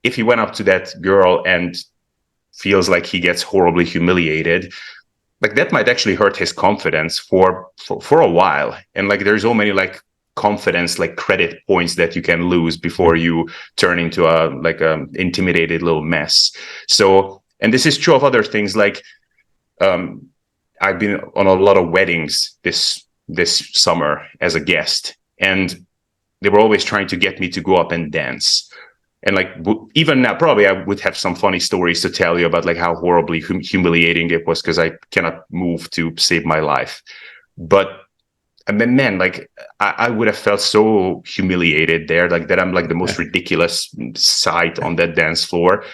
if he went up to that girl and feels like he gets horribly humiliated, like that might actually hurt his confidence for a while. And like, there's so many like confidence, like credit points that you can lose before you turn into a intimidated little mess. So, and this is true of other things. Like, I've been on a lot of weddings this summer as a guest, and they were always trying to get me to go up and dance. And like, even now, probably I would have some funny stories to tell you about like how horribly humiliating it was because I cannot move to save my life. But and then, man, like I would have felt so humiliated there, like that I'm like the most ridiculous sight on that dance floor.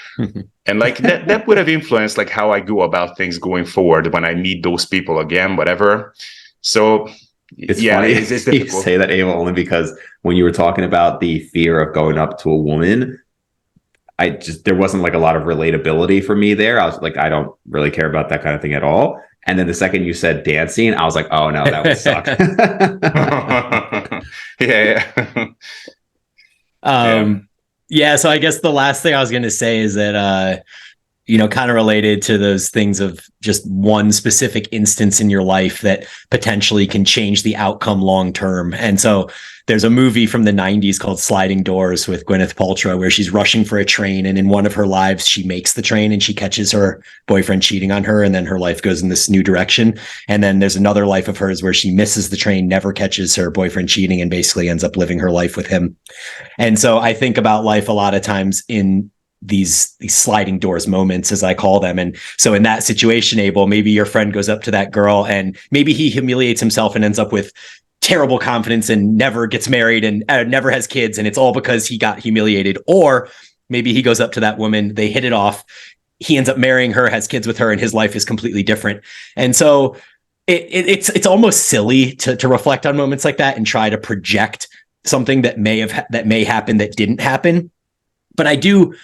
And like that would have influenced like how I go about things going forward when I meet those people again, whatever. So it's yeah, funny it's you difficult. say that, Abel, only because when you were talking about the fear of going up to a woman, there wasn't like a lot of relatability for me there. I was like, I don't really care about that kind of thing at all. And then the second you said dancing, I was like, oh no, that would suck. Yeah. Yeah. So I guess the last thing I was going to say is that, kind of related to those things of just one specific instance in your life that potentially can change the outcome long term. And so there's a movie from the 90s called Sliding Doors with Gwyneth Paltrow where she's rushing for a train, and in one of her lives she makes the train and she catches her boyfriend cheating on her, and then her life goes in this new direction. And then there's another life of hers where she misses the train, never catches her boyfriend cheating, and basically ends up living her life with him. And so I think about life a lot of times in these sliding doors moments, as I call them. And so in that situation, Abel, maybe your friend goes up to that girl and maybe he humiliates himself and ends up with terrible confidence and never gets married and never has kids. And it's all because he got humiliated. Or maybe he goes up to that woman, they hit it off, he ends up marrying her, has kids with her, and his life is completely different. And so it's almost silly to reflect on moments like that and try to project something that may happen that didn't happen. But I do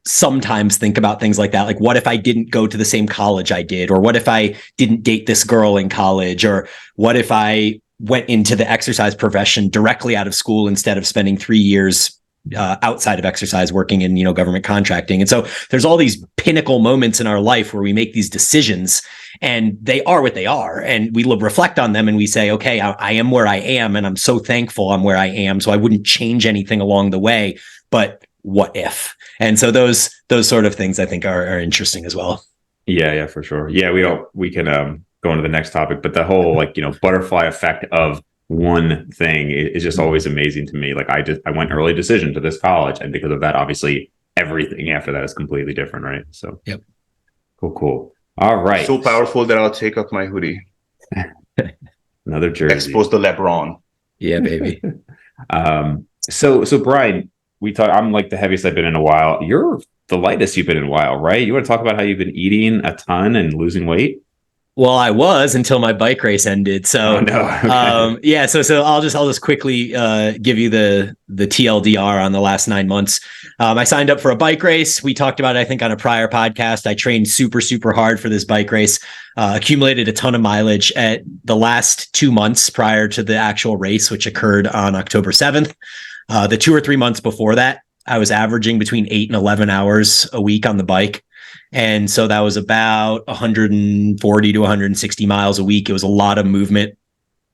sometimes think about things like that. Like, what if I didn't go to the same college I did? Or what if I didn't date this girl in college? Or what if I went into the exercise profession directly out of school instead of spending 3 years outside of exercise working in, government contracting? And so there's all these pinnacle moments in our life where we make these decisions and they are what they are. And we reflect on them and we say, okay, I am where I am. And I'm so thankful I'm where I am. So I wouldn't change anything along the way, but what if? And so those sort of things I think are interesting as well. Yeah, for sure. Yeah, we can go into the next topic, but the whole butterfly effect of one thing is just always amazing to me. Like I went early decision to this college, and because of that, obviously everything after that is completely different, right? So yep. Cool. All right. So powerful that I'll take off my hoodie. Another jersey. Expose the LeBron. Yeah, baby. So Bryan, I'm like the heaviest I've been in a while. You're the lightest you've been in a while, right? You want to talk about how you've been eating a ton and losing weight? Well, I was until my bike race ended. So, Okay. So I'll just quickly give you the TLDR on the last 9 months. I signed up for a bike race. We talked about it, I think, on a prior podcast. I trained super, super hard for this bike race, accumulated a ton of mileage at the last 2 months prior to the actual race, which occurred on October 7th. The 2 or 3 months before that, I was averaging between 8 and 11 hours a week on the bike. And so that was about 140 to 160 miles a week. It was a lot of movement.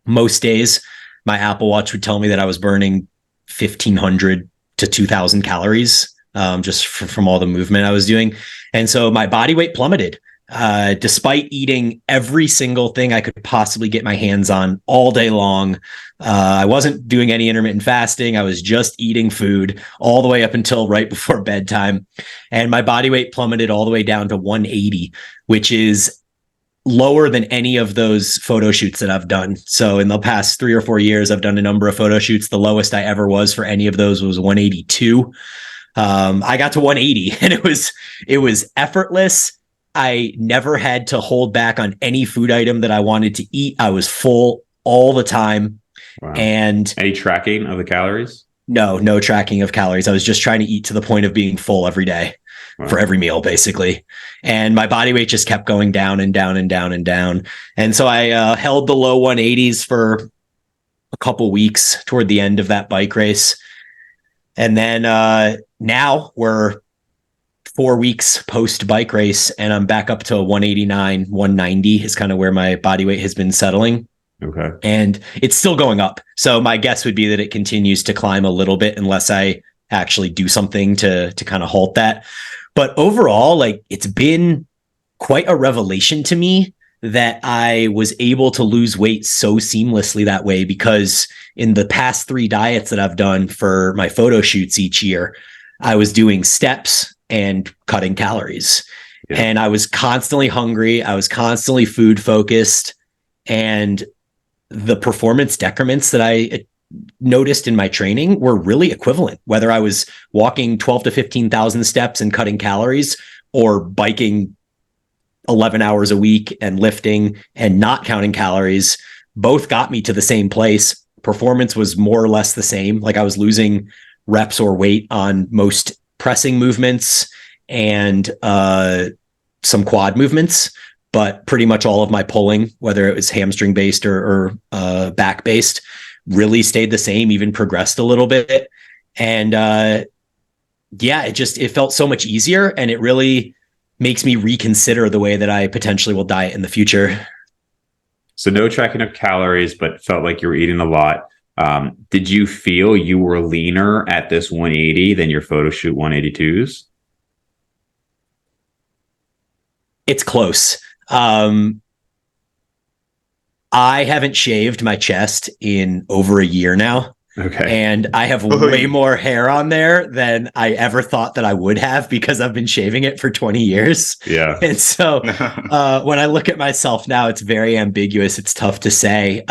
Most days, my Apple Watch would tell me that I was burning 1,500 to 2,000 calories just from all the movement I was doing. And so my body weight plummeted. Despite eating every single thing I could possibly get my hands on all day long. I wasn't doing any intermittent fasting. I was just eating food all the way up until right before bedtime. And my body weight plummeted all the way down to 180, which is lower than any of those photo shoots that I've done. So in the past 3 or 4 years, I've done a number of photo shoots. The lowest I ever was for any of those was 182. I got to 180 and it was effortless. I never had to hold back on any food item that I wanted to eat. I was full all the time. Wow. And any tracking of the calories? No tracking of calories. I was just trying to eat to the point of being full every day. Wow. For every meal, basically. And my body weight just kept going down and down and down and down. And so I held the low 180s for a couple weeks toward the end of that bike race. And then now we're 4 weeks post bike race, and I'm back up to 189, 190 is kind of where my body weight has been settling. Okay. And it's still going up. So my guess would be that it continues to climb a little bit unless I actually do something to kind of halt that. But overall, like, it's been quite a revelation to me that I was able to lose weight so seamlessly that way, because in the past 3 diets that I've done for my photo shoots each year, I was doing steps and cutting calories. Yeah. And I was constantly hungry. I was constantly food focused. And the performance decrements that I noticed in my training were really equivalent, whether I was walking 12 to 15,000 steps and cutting calories, or biking 11 hours a week and lifting and not counting calories. Both got me to the same place. Performance was more or less the same. Like, I was losing reps or weight on most pressing movements and some quad movements, but pretty much all of my pulling, whether it was hamstring based or back based, really stayed the same, even progressed a little bit. And it felt so much easier, and it really makes me reconsider the way that I potentially will diet in the future. So no tracking of calories, but felt like you were eating a lot. Did you feel you were leaner at this 180 than your photo shoot 182s? It's close. I haven't shaved my chest in over a year now. Okay. And I have way more hair on there than I ever thought that I would have, because I've been shaving it for 20 years. Yeah. And so when I look at myself now, it's very ambiguous. It's tough to say.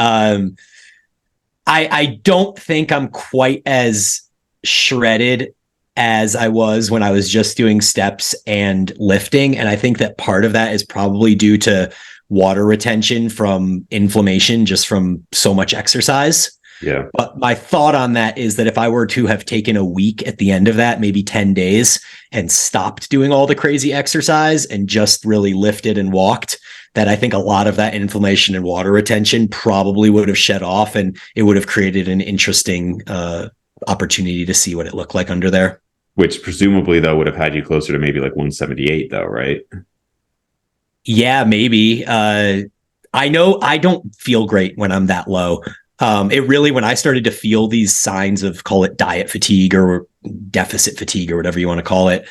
I don't think I'm quite as shredded as I was when I was just doing steps and lifting. And I think that part of that is probably due to water retention from inflammation, just from so much exercise. Yeah. But my thought on that is that if I were to have taken a week at the end of that, maybe 10 days, and stopped doing all the crazy exercise and just really lifted and walked, that I think a lot of that inflammation and water retention probably would have shed off, and it would have created an interesting opportunity to see what it looked like under there. Which presumably, though, would have had you closer to maybe like 178, though, right? Yeah, maybe. I know I don't feel great when I'm that low. It really, when I started to feel these signs of, call it diet fatigue or deficit fatigue or whatever you want to call it,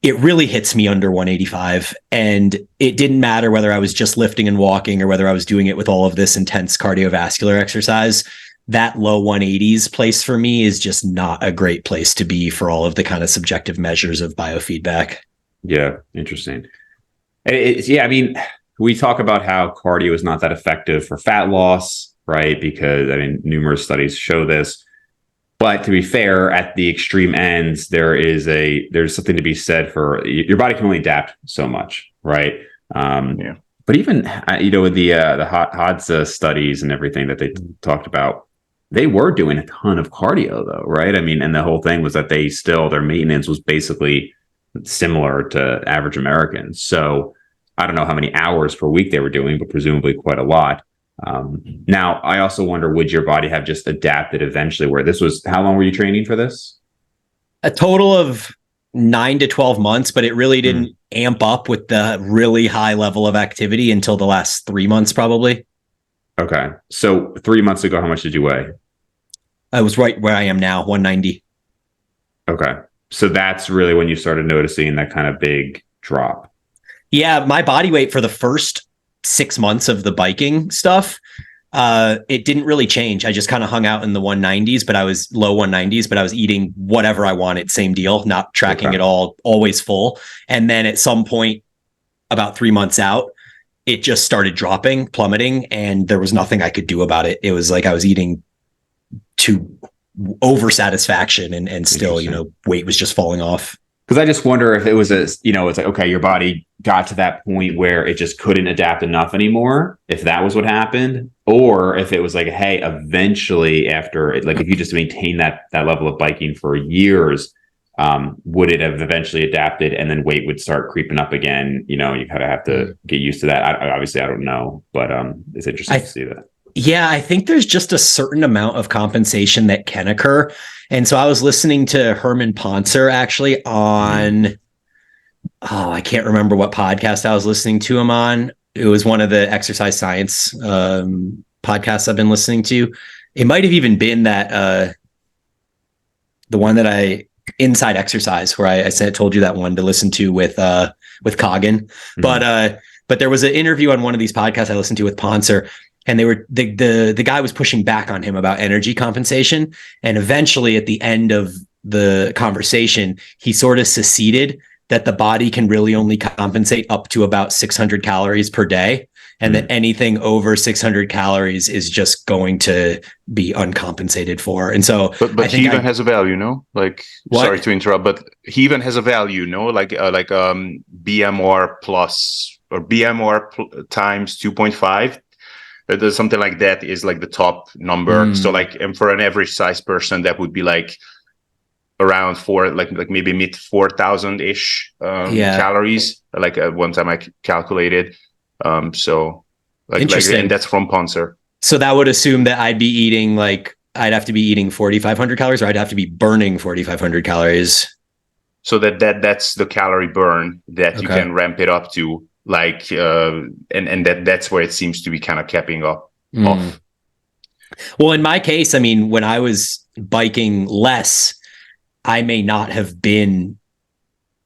it really hits me under 185. And it didn't matter whether I was just lifting and walking or whether I was doing it with all of this intense cardiovascular exercise. That low 180s place for me is just not a great place to be for all of the kind of subjective measures of biofeedback. Yeah, interesting. I mean, we talk about how cardio is not that effective for fat loss, right? Because, I mean, numerous studies show this. But to be fair, at the extreme ends, there's something to be said for your body can only adapt so much, right? Yeah. But even with the HODSA studies and everything that they talked about, they were doing a ton of cardio, though, right? I mean, and the whole thing was that their maintenance was basically similar to average Americans. So I don't know how many hours per week they were doing, but presumably quite a lot. Now, I also wonder, would your body have just adapted eventually, where this was, how long were you training for this? A total of 9 to 12 months, but it really didn't amp up with the really high level of activity until the last 3 months, probably. Okay. So 3 months ago, how much did you weigh? I was right where I am now, 190. Okay. So that's really when you started noticing that kind of big drop. Yeah, my body weight for the first 6 months of the biking stuff, it didn't really change. I just kind of hung out in the 190s, but I was low 190s, but I was eating whatever I wanted. Same deal, not tracking at all, always full. And then at some point, about 3 months out, it just started dropping, plummeting, and there was nothing I could do about it. It was like I was eating to over satisfaction, and still, weight was just falling off. Because I just wonder if it was it's like, okay, your body got to that point where it just couldn't adapt enough anymore, if that was what happened, or if it was like, hey, eventually after it, like if you just maintain that level of biking for years, would it have eventually adapted and then weight would start creeping up again? You kind of have to get used to that. Obviously, I don't know, but it's interesting to see that. Yeah, I think there's just a certain amount of compensation that can occur. And so I was listening to Herman Poncer actually on, I can't remember what podcast I was listening to him on. It was one of the exercise science podcasts I've been listening to. It might have even been that the one that Inside Exercise, where I told you that one to listen to with Coggin. Mm-hmm. But there was an interview on one of these podcasts I listened to with Poncer. And the guy was pushing back on him about energy compensation. And eventually at the end of the conversation, he sort of seceded that the body can really only compensate up to about 600 calories per day. And that anything over 600 calories is just going to be uncompensated for. And so, but he even has a value, no? Like, what? Sorry to interrupt, but he even has a value, no? Like BMR plus or BMR times 2.5. There's something like that is like the top number. So like, and for an average size person, that would be like around like maybe mid 4,000 ish calories. Like one time I calculated. So like, and that's from Poncer. So that would assume that I'd have to be eating 4,500 calories, or I'd have to be burning 4,500 calories. So that's the calorie burn that you can ramp it up to. Like and that's where it seems to be kind of capping off. Well, in my case, I mean, when I was biking less, I may not have been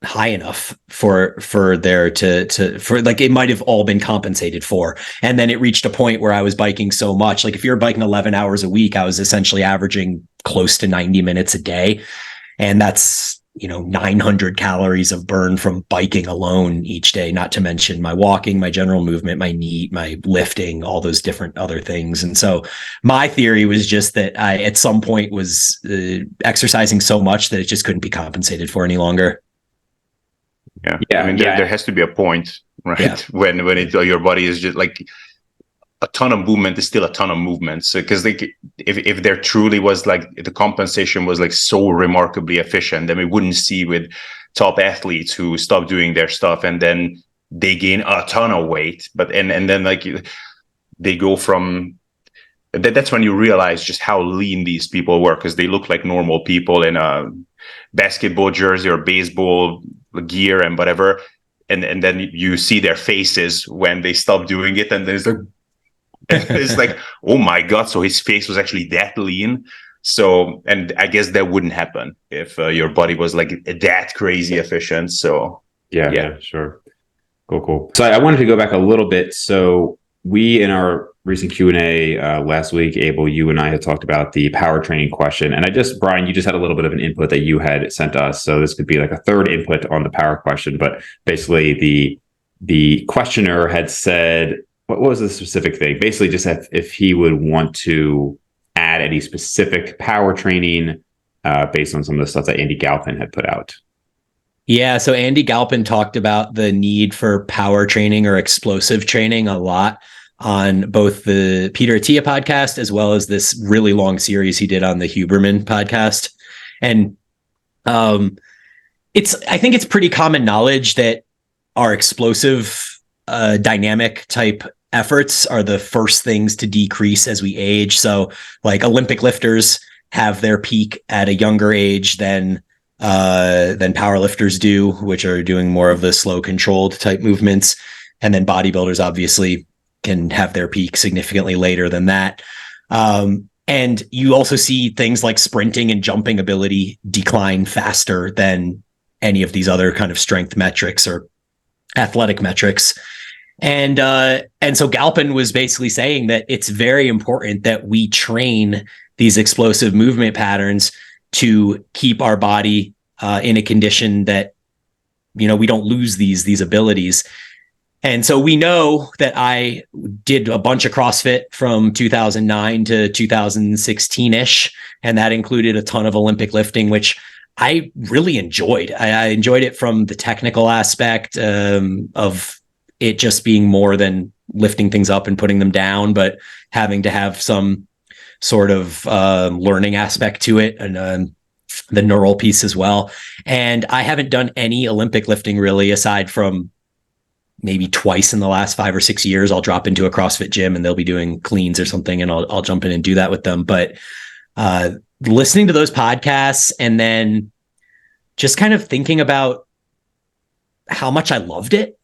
high enough for there to like it might have all been compensated for. And then it reached a point where I was biking so much, like if you're biking 11 hours a week, I was essentially averaging close to 90 minutes a day. And that's 900 calories of burn from biking alone each day, not to mention my walking, my general movement, my NEAT, my lifting, all those different other things. And so my theory was just that I, at some point, was exercising so much that it just couldn't be compensated for any longer. Yeah. I mean, there has to be a point, right? Yeah. When your body is just like a ton of movement is still a ton of movement. So, because if there truly was like the compensation was like so remarkably efficient, then we wouldn't see with top athletes who stop doing their stuff and then they gain a ton of weight. But and then like they go from that's when you realize just how lean these people were, because they look like normal people in a basketball jersey or baseball gear and whatever. And then you see their faces when they stop doing it, and there's like it's like, oh my God, so his face was actually that lean. So, and I guess that wouldn't happen if your body was like that crazy efficient. So yeah, sure. Cool. So I wanted to go back a little bit. So we, in our recent Q&A last week, Abel, you and I had talked about the power training question. And Bryan, you just had a little bit of an input that you had sent us. So this could be like a third input on the power question. But basically the questioner had said, what was the specific thing? Basically just if he would want to add any specific power training based on some of the stuff that Andy Galpin had put out. Yeah, so Andy Galpin talked about the need for power training or explosive training a lot on both the Peter Attia podcast as well as this really long series he did on the Huberman podcast. And I think it's pretty common knowledge that our explosive dynamic type efforts are the first things to decrease as we age. So like Olympic lifters have their peak at a younger age than powerlifters do, which are doing more of the slow controlled type movements. And then bodybuilders obviously can have their peak significantly later than that. And you also see things like sprinting and jumping ability decline faster than any of these other kind of strength metrics or athletic metrics. And so Galpin was basically saying that it's very important that we train these explosive movement patterns to keep our body in a condition that, we don't lose these abilities. And so we know that I did a bunch of CrossFit from 2009 to 2016-ish, and that included a ton of Olympic lifting, which I really enjoyed. I enjoyed it from the technical aspect of it just being more than lifting things up and putting them down, but having to have some sort of learning aspect to it, and the neural piece as well. And I haven't done any Olympic lifting really, aside from maybe twice in the last 5 or 6 years. I'll drop into a CrossFit gym and they'll be doing cleans or something, and I'll jump in and do that with them. But listening to those podcasts and then just kind of thinking about how much I loved it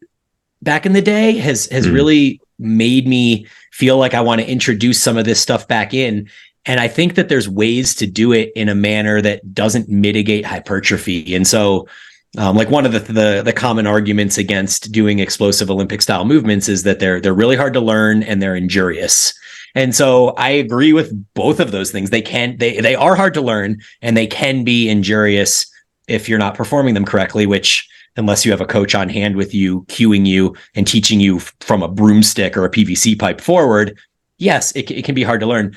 back in the day has really made me feel like I want to introduce some of this stuff back in. And I think that there's ways to do it in a manner that doesn't mitigate hypertrophy. And so like one of the common arguments against doing explosive Olympic style movements is that they're really hard to learn and they're injurious. And so I agree with both of those things. They are hard to learn and they can be injurious if you're not performing them correctly, which, unless you have a coach on hand with you, cueing you and teaching you from a broomstick or a PVC pipe forward, yes, it can be hard to learn.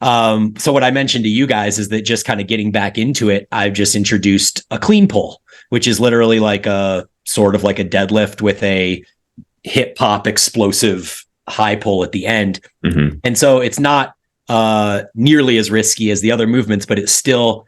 So what I mentioned to you guys is that just kind of getting back into it, I've just introduced a clean pull, which is literally like a sort of like a deadlift with a hip hop explosive high pull at the end. Mm-hmm. And so it's not nearly as risky as the other movements, but it still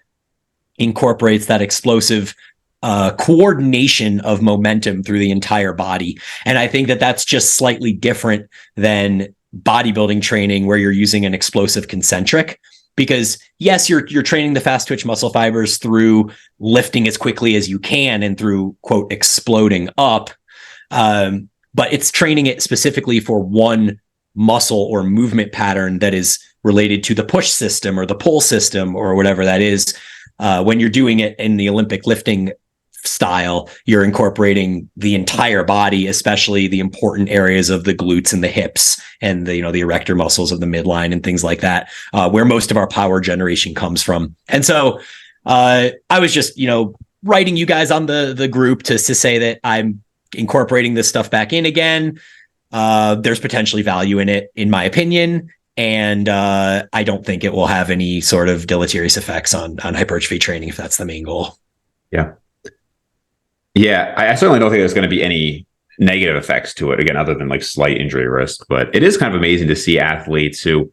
incorporates that explosive coordination of momentum through the entire body. And I think that that's just slightly different than bodybuilding training where you're using an explosive concentric, because yes, you're training the fast twitch muscle fibers through lifting as quickly as you can and through quote exploding up. But it's training it specifically for one muscle or movement pattern that is related to the push system or the pull system or whatever that is. When you're doing it in the Olympic lifting style, you're incorporating the entire body, especially the important areas of the glutes and the hips and the erector muscles of the midline and things like that, where most of our power generation comes from. And so I was just, writing you guys on the group to say that I'm incorporating this stuff back in again. There's potentially value in it, in my opinion. And I don't think it will have any sort of deleterious effects on hypertrophy training, if that's the main goal. Yeah, I certainly don't think there's going to be any negative effects to it, again, other than like slight injury risk. But it is kind of amazing to see athletes who,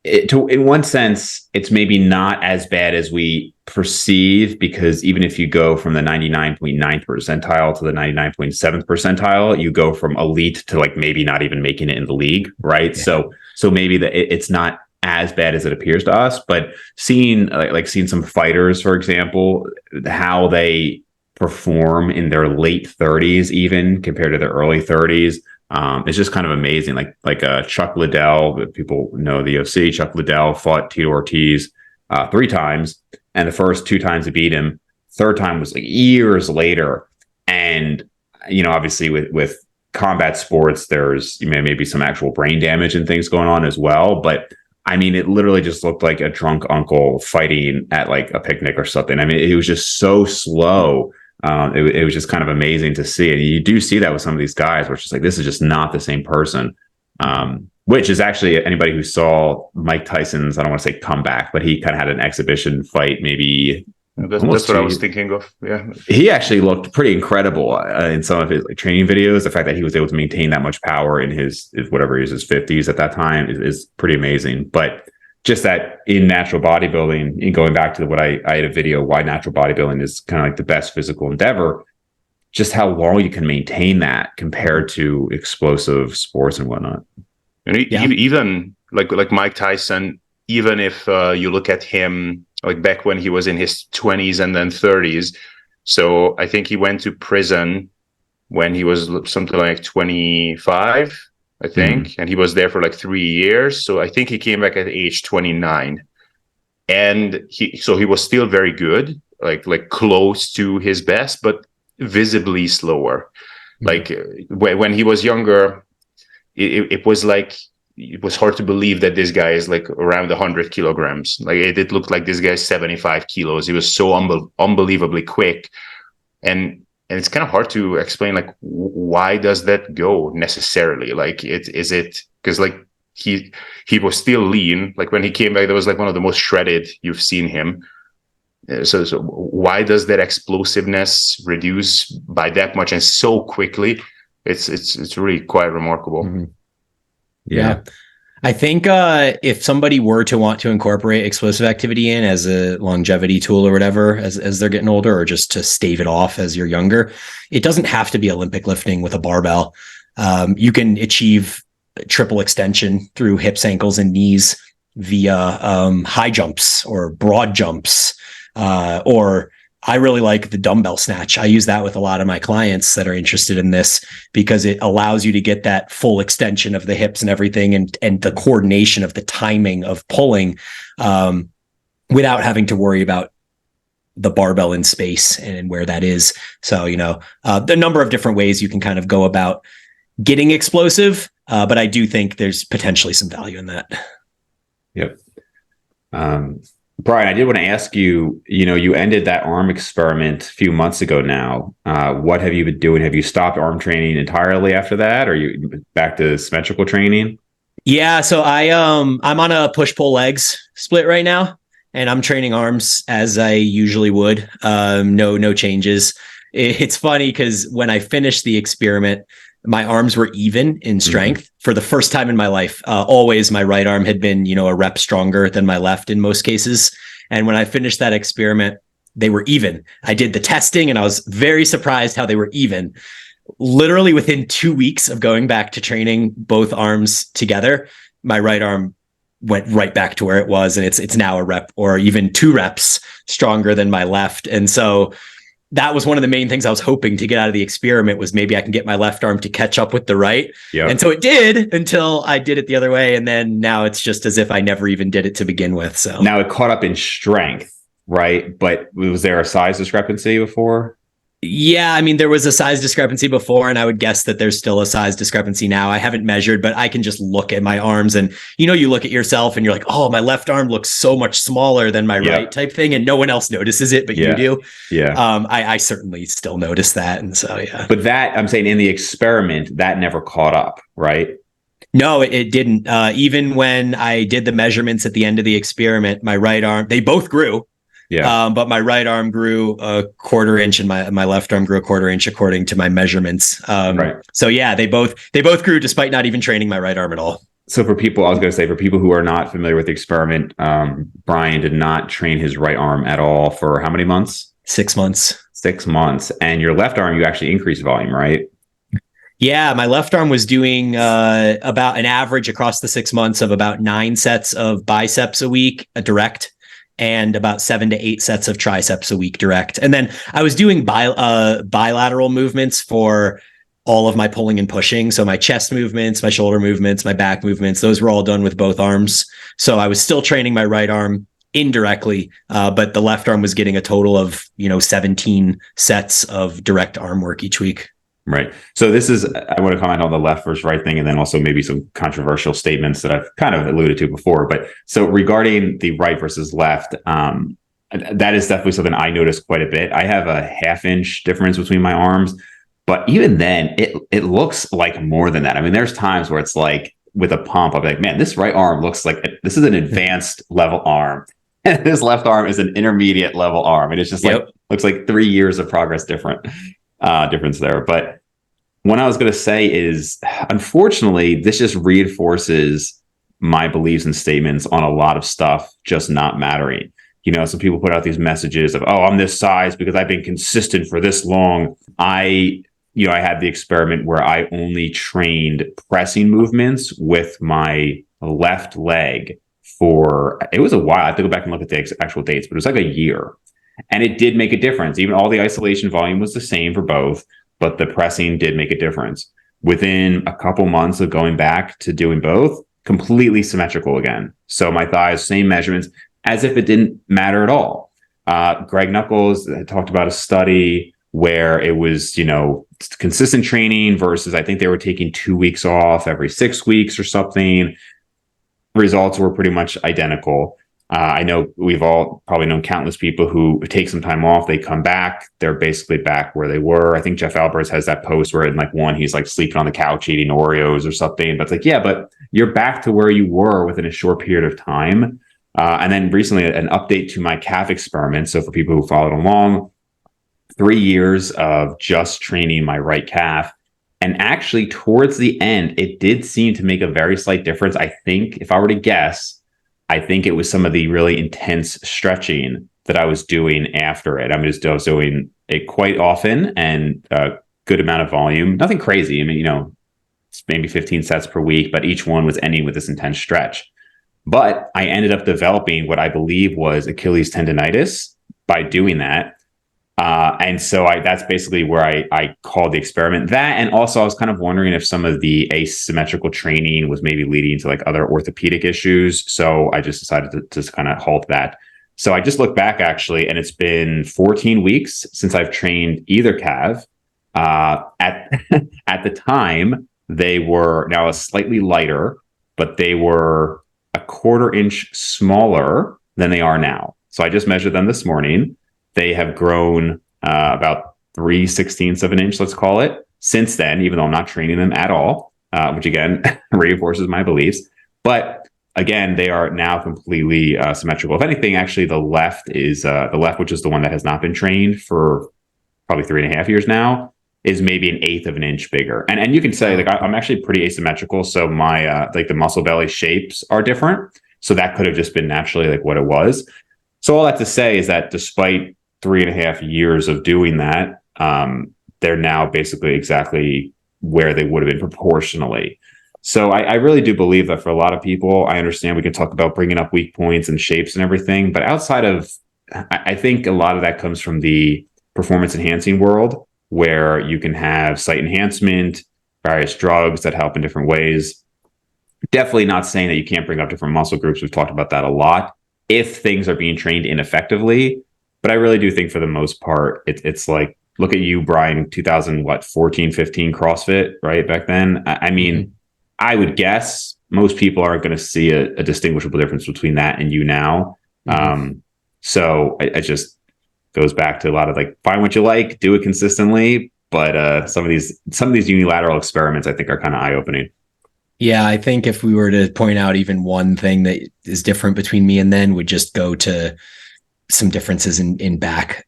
in one sense, it's maybe not as bad as we perceive, because even if you go from the 99.9th percentile to the 99.7th percentile, you go from elite to like maybe not even making it in the league, right? Yeah. So maybe it's not as bad as it appears to us, but seeing some fighters, for example, how they perform in their late 30s, even compared to their early 30s, it's just kind of amazing. Like Chuck Liddell, people know the UFC. Chuck Liddell fought Tito Ortiz 3 times, and the first 2 times he beat him. Third time was like years later, and obviously with combat sports, there's maybe some actual brain damage and things going on as well, but I mean, it literally just looked like a drunk uncle fighting at like a picnic or something. I mean, it was just so slow. It was just kind of amazing to see. And you do see that with some of these guys, where it's just like, this is just not the same person. Which is actually, anybody who saw Mike Tyson's, I don't want to say comeback, but he kind of had an exhibition fight maybe. That's what I was thinking of. Yeah, he actually looked pretty incredible in some of his training videos. The fact that he was able to maintain that much power in his whatever he was, his 50s at that time is pretty amazing. But just that in natural bodybuilding, and going back to what I had a video why natural bodybuilding is kind of like the best physical endeavor, just how long you can maintain that compared to explosive sports and whatnot. And even like Mike Tyson, even if you look at him like back when he was in his 20s and then 30s. So I think he went to prison when he was something like 25, I think. Mm-hmm. And he was there for like 3 years. So I think he came back at age 29. And he was still very good, like close to his best, but visibly slower. Mm-hmm. Like when he was younger, it was like, it was hard to believe that this guy is like around 100 kilograms. Like it looked like this guy's 75 kilos. He was so unbelievably quick. And it's kind of hard to explain, like, why does that go necessarily? Like, is it because like he was still lean. Like when he came back, that was like one of the most shredded you've seen him. So why does that explosiveness reduce by that much and so quickly? It's really quite remarkable. Mm-hmm. Yeah. I think if somebody were to want to incorporate explosive activity in as a longevity tool or whatever, as they're getting older, or just to stave it off as you're younger, it doesn't have to be Olympic lifting with a barbell. You can achieve triple extension through hips, ankles, and knees via high jumps or broad jumps, or I really like the dumbbell snatch. I use that with a lot of my clients that are interested in this because it allows you to get that full extension of the hips and everything, and the coordination of the timing of pulling without having to worry about the barbell in space and where that is. So, the number of different ways you can kind of go about getting explosive, but I do think there's potentially some value in that. Yep. Bryan, I did want to ask you, you ended that arm experiment a few months ago now. What have you been doing? Have you stopped arm training entirely after that? Or are you back to symmetrical training? Yeah. So I'm on a push-pull legs split right now, and I'm training arms as I usually would. No changes. It's funny because when I finished the experiment, my arms were even in strength for the first time in my life. Always my right arm had been, a rep stronger than my left in most cases. And when I finished that experiment, they were even. I did the testing and I was very surprised how they were even. Literally within 2 weeks of going back to training both arms together, my right arm went right back to where it was. And it's now a rep or even 2 reps stronger than my left. And so that was one of the main things I was hoping to get out of the experiment, was maybe I can get my left arm to catch up with the right. Yep. And so it did, until I did it the other way. And then now it's just as if I never even did it to begin with. So now it caught up in strength, right? But was there a size discrepancy before? Yeah, I mean, there was a size discrepancy before, and I would guess that there's still a size discrepancy now. I haven't measured, but I can just look at my arms, and you look at yourself and you're like, oh, my left arm looks so much smaller than my right type thing, and no one else notices it, but you do. Yeah. I certainly still notice that, and so yeah. But that, I'm saying, in the experiment, that never caught up, right? No, it didn't. Even when I did the measurements at the end of the experiment, my right arm, they both grew. Yeah. But my right arm grew a quarter inch and my left arm grew a quarter inch according to my measurements. Right. So yeah, they both grew despite not even training my right arm at all. So for people who are not familiar with the experiment, Bryan did not train his right arm at all for how many months? 6 months. 6 months. And your left arm, you actually increased volume, right? Yeah, my left arm was doing about an average across the 6 months of about 9 sets of biceps a week, direct, and about 7 to 8 sets of triceps a week direct. And then I was doing bilateral movements for all of my pulling and pushing. So my chest movements, my shoulder movements, my back movements, those were all done with both arms. So I was still training my right arm indirectly, but the left arm was getting a total of, 17 sets of direct arm work each week. Right. So I want to comment on the left versus right thing, and then also maybe some controversial statements that I've kind of alluded to before. But so regarding the right versus left, that is definitely something I noticed quite a bit. I have a 1/2 inch difference between my arms, but even then it looks like more than that. I mean, there's times where it's like with a pump, I'll be like, man, this right arm looks like this is an advanced level arm. And this left arm is an intermediate level arm. And it's just looks like 3 years of progress difference there. But what I was going to say is, unfortunately, this just reinforces my beliefs and statements on a lot of stuff just not mattering. Some people put out these messages of, oh, I'm this size because I've been consistent for this long. I had the experiment where I only trained pressing movements with my left leg it was a while. I have to go back and look at the actual dates, but it was like a year. And it did make a difference. Even all the isolation volume was the same for both, but the pressing did make a difference. Within a couple months of going back to doing both, completely symmetrical again. So my thighs, same measurements, as if it didn't matter at all. Greg Nuckols talked about a study where it was, consistent training versus I think they were taking 2 weeks off every 6 weeks or something. Results were pretty much identical. I know we've all probably known countless people who take some time off, they come back, they're basically back where they were. I think Jeff Alberts has that post where in like one, he's like sleeping on the couch eating Oreos or something. But it's like, yeah, but you're back to where you were within a short period of time. And then recently an update to my calf experiment. So for people who followed along, 3 years of just training my right calf. And actually towards the end, it did seem to make a very slight difference. I think if I were to guess, I think it was some of the really intense stretching that I was doing after it. I was doing it quite often and a good amount of volume. Nothing crazy. I mean, it's maybe 15 sets per week, but each one was ending with this intense stretch. But I ended up developing what I believe was Achilles tendonitis by doing that. And so that's basically where I called the experiment that. And also I was kind of wondering if some of the asymmetrical training was maybe leading to like other orthopedic issues. So I just decided to just kind of halt that. So I just looked back actually, and it's been 14 weeks since I've trained either calf. At the time, they were now slightly lighter, but they were a 1/4 inch smaller than they are now. So I just measured them this morning. They have grown about 3/16 of an inch, let's call it, since then, even though I'm not training them at all, which again reinforces my beliefs. But again, they are now completely symmetrical. If anything, actually, the left, which is the one that has not been trained for probably 3.5 years now, is maybe 1/8 of an inch bigger. And you can say, like, I'm actually pretty asymmetrical. So my, like the muscle belly shapes are different. So that could have just been naturally like what it was. So all that to say is that despite 3.5 years of doing that, they're now basically exactly where they would have been proportionally. So I really do believe that for a lot of people, I understand we can talk about bringing up weak points and shapes and everything, but outside of, I think a lot of that comes from the performance enhancing world, where you can have site enhancement, various drugs that help in different ways. Definitely not saying that you can't bring up different muscle groups. We've talked about that a lot if things are being trained ineffectively. But I really do think for the most part, it's like, look at you, Bryan, 2014, 15 CrossFit, right? Back then. I mean, I would guess most people aren't going to see a distinguishable difference between that and you now. So it just goes back to a lot of like, find what you like, do it consistently. But some of these unilateral experiments, I think, are kind of eye-opening. Yeah, I think if we were to point out even one thing that is different between me and then, would just go to some differences in back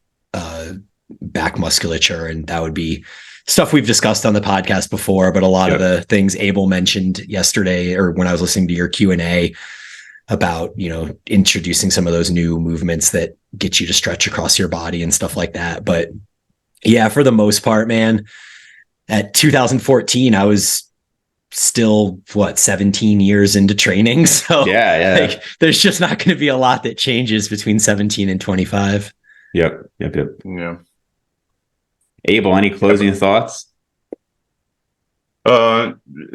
musculature, and that would be stuff we've discussed on the podcast before. But a lot of the things Abel mentioned yesterday, or when I was listening to your Q&A about, introducing some of those new movements that get you to stretch across your body and stuff like that. But yeah, for the most part, man, at 2014, I was still 17 years into training. So like, there's just not going to be a lot that changes between 17 and 25. Yep. Yeah. Abel, any closing thoughts?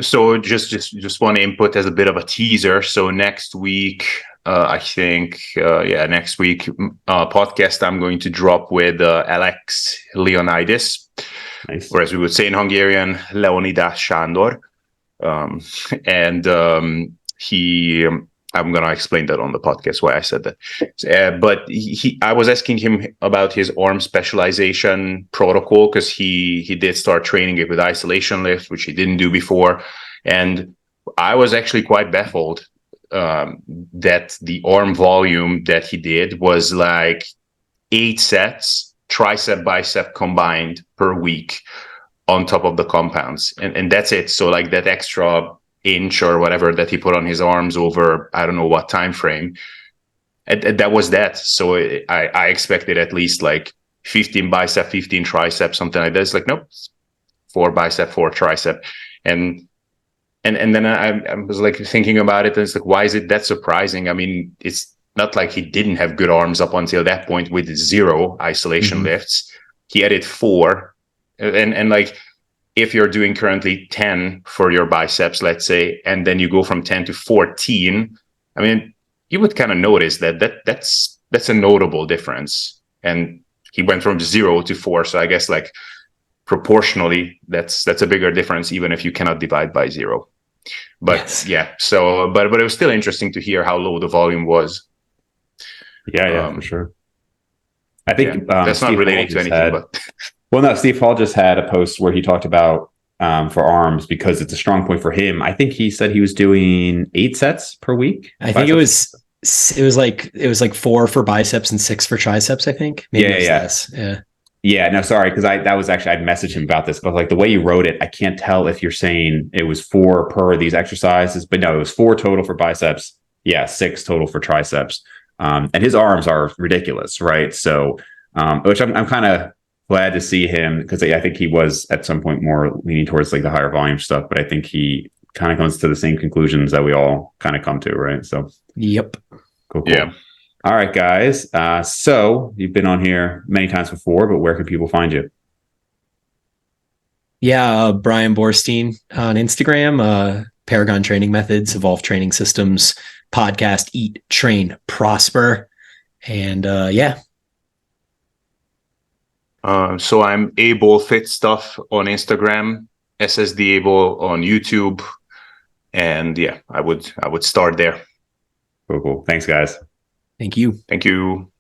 So just one input as a bit of a teaser. So next week, I think, next week podcast I'm going to drop with Alex Leonidas, nice. Or as we would say in Hungarian, Leonidas Sándor. I'm going to explain that on the podcast why I said that. But I was asking him about his arm specialization protocol, because he did start training it with isolation lift, which he didn't do before. And I was actually quite baffled that the arm volume that he did was like 8 sets, tricep, bicep combined per week on top of the compounds. And that's it. So like that extra inch or whatever that he put on his arms over, I don't know what time frame. And that was that. So I expected at least like 15 bicep, 15 tricep, something like that. It's like, nope, 4 bicep, 4 tricep. And then I was like thinking about it, and it's like, why is it that surprising? I mean, it's not like he didn't have good arms up until that point with 0 isolation lifts. He added 4. And like, if you're doing currently 10 for your biceps, let's say, and then you go from 10 to 14, I mean, you would kind of notice that's a notable difference. And he went from 0 to 4. So I guess like proportionally, that's a bigger difference, even if you cannot divide by 0. But yeah, so, but it was still interesting to hear how low the volume was. Yeah, for sure. I think that's Steve not relating to anything, but well, no, Steve Hall just had a post where he talked about for arms, because it's a strong point for him. I think he said he was doing 8 sets per week. I think it was it was like 4 for biceps and 6 for triceps, I think. Maybe it was less. Yeah. Yeah, no, sorry, because that was actually, I'd messaged him about this, but like the way you wrote it, I can't tell if you're saying it was 4 per these exercises, but no, it was 4 total for biceps. Yeah, 6 total for triceps. And his arms are ridiculous, right? So, which I'm kind of glad to see him, because I think he was at some point more leaning towards like the higher volume stuff, but I think he kind of comes to the same conclusions that we all kind of come to, right? So, yep. Cool. Yeah. All right, guys. So you've been on here many times before, but where can people find you? Yeah, Bryan Boorstein on Instagram, Paragon Training Methods, Evolve Training Systems, podcast, Eat, Train, Prosper. And yeah. So I'm Abel Fit Stuff on Instagram, SSD Abel on YouTube. And yeah, I would start there. Cool. Thanks, guys. Thank you. Thank you.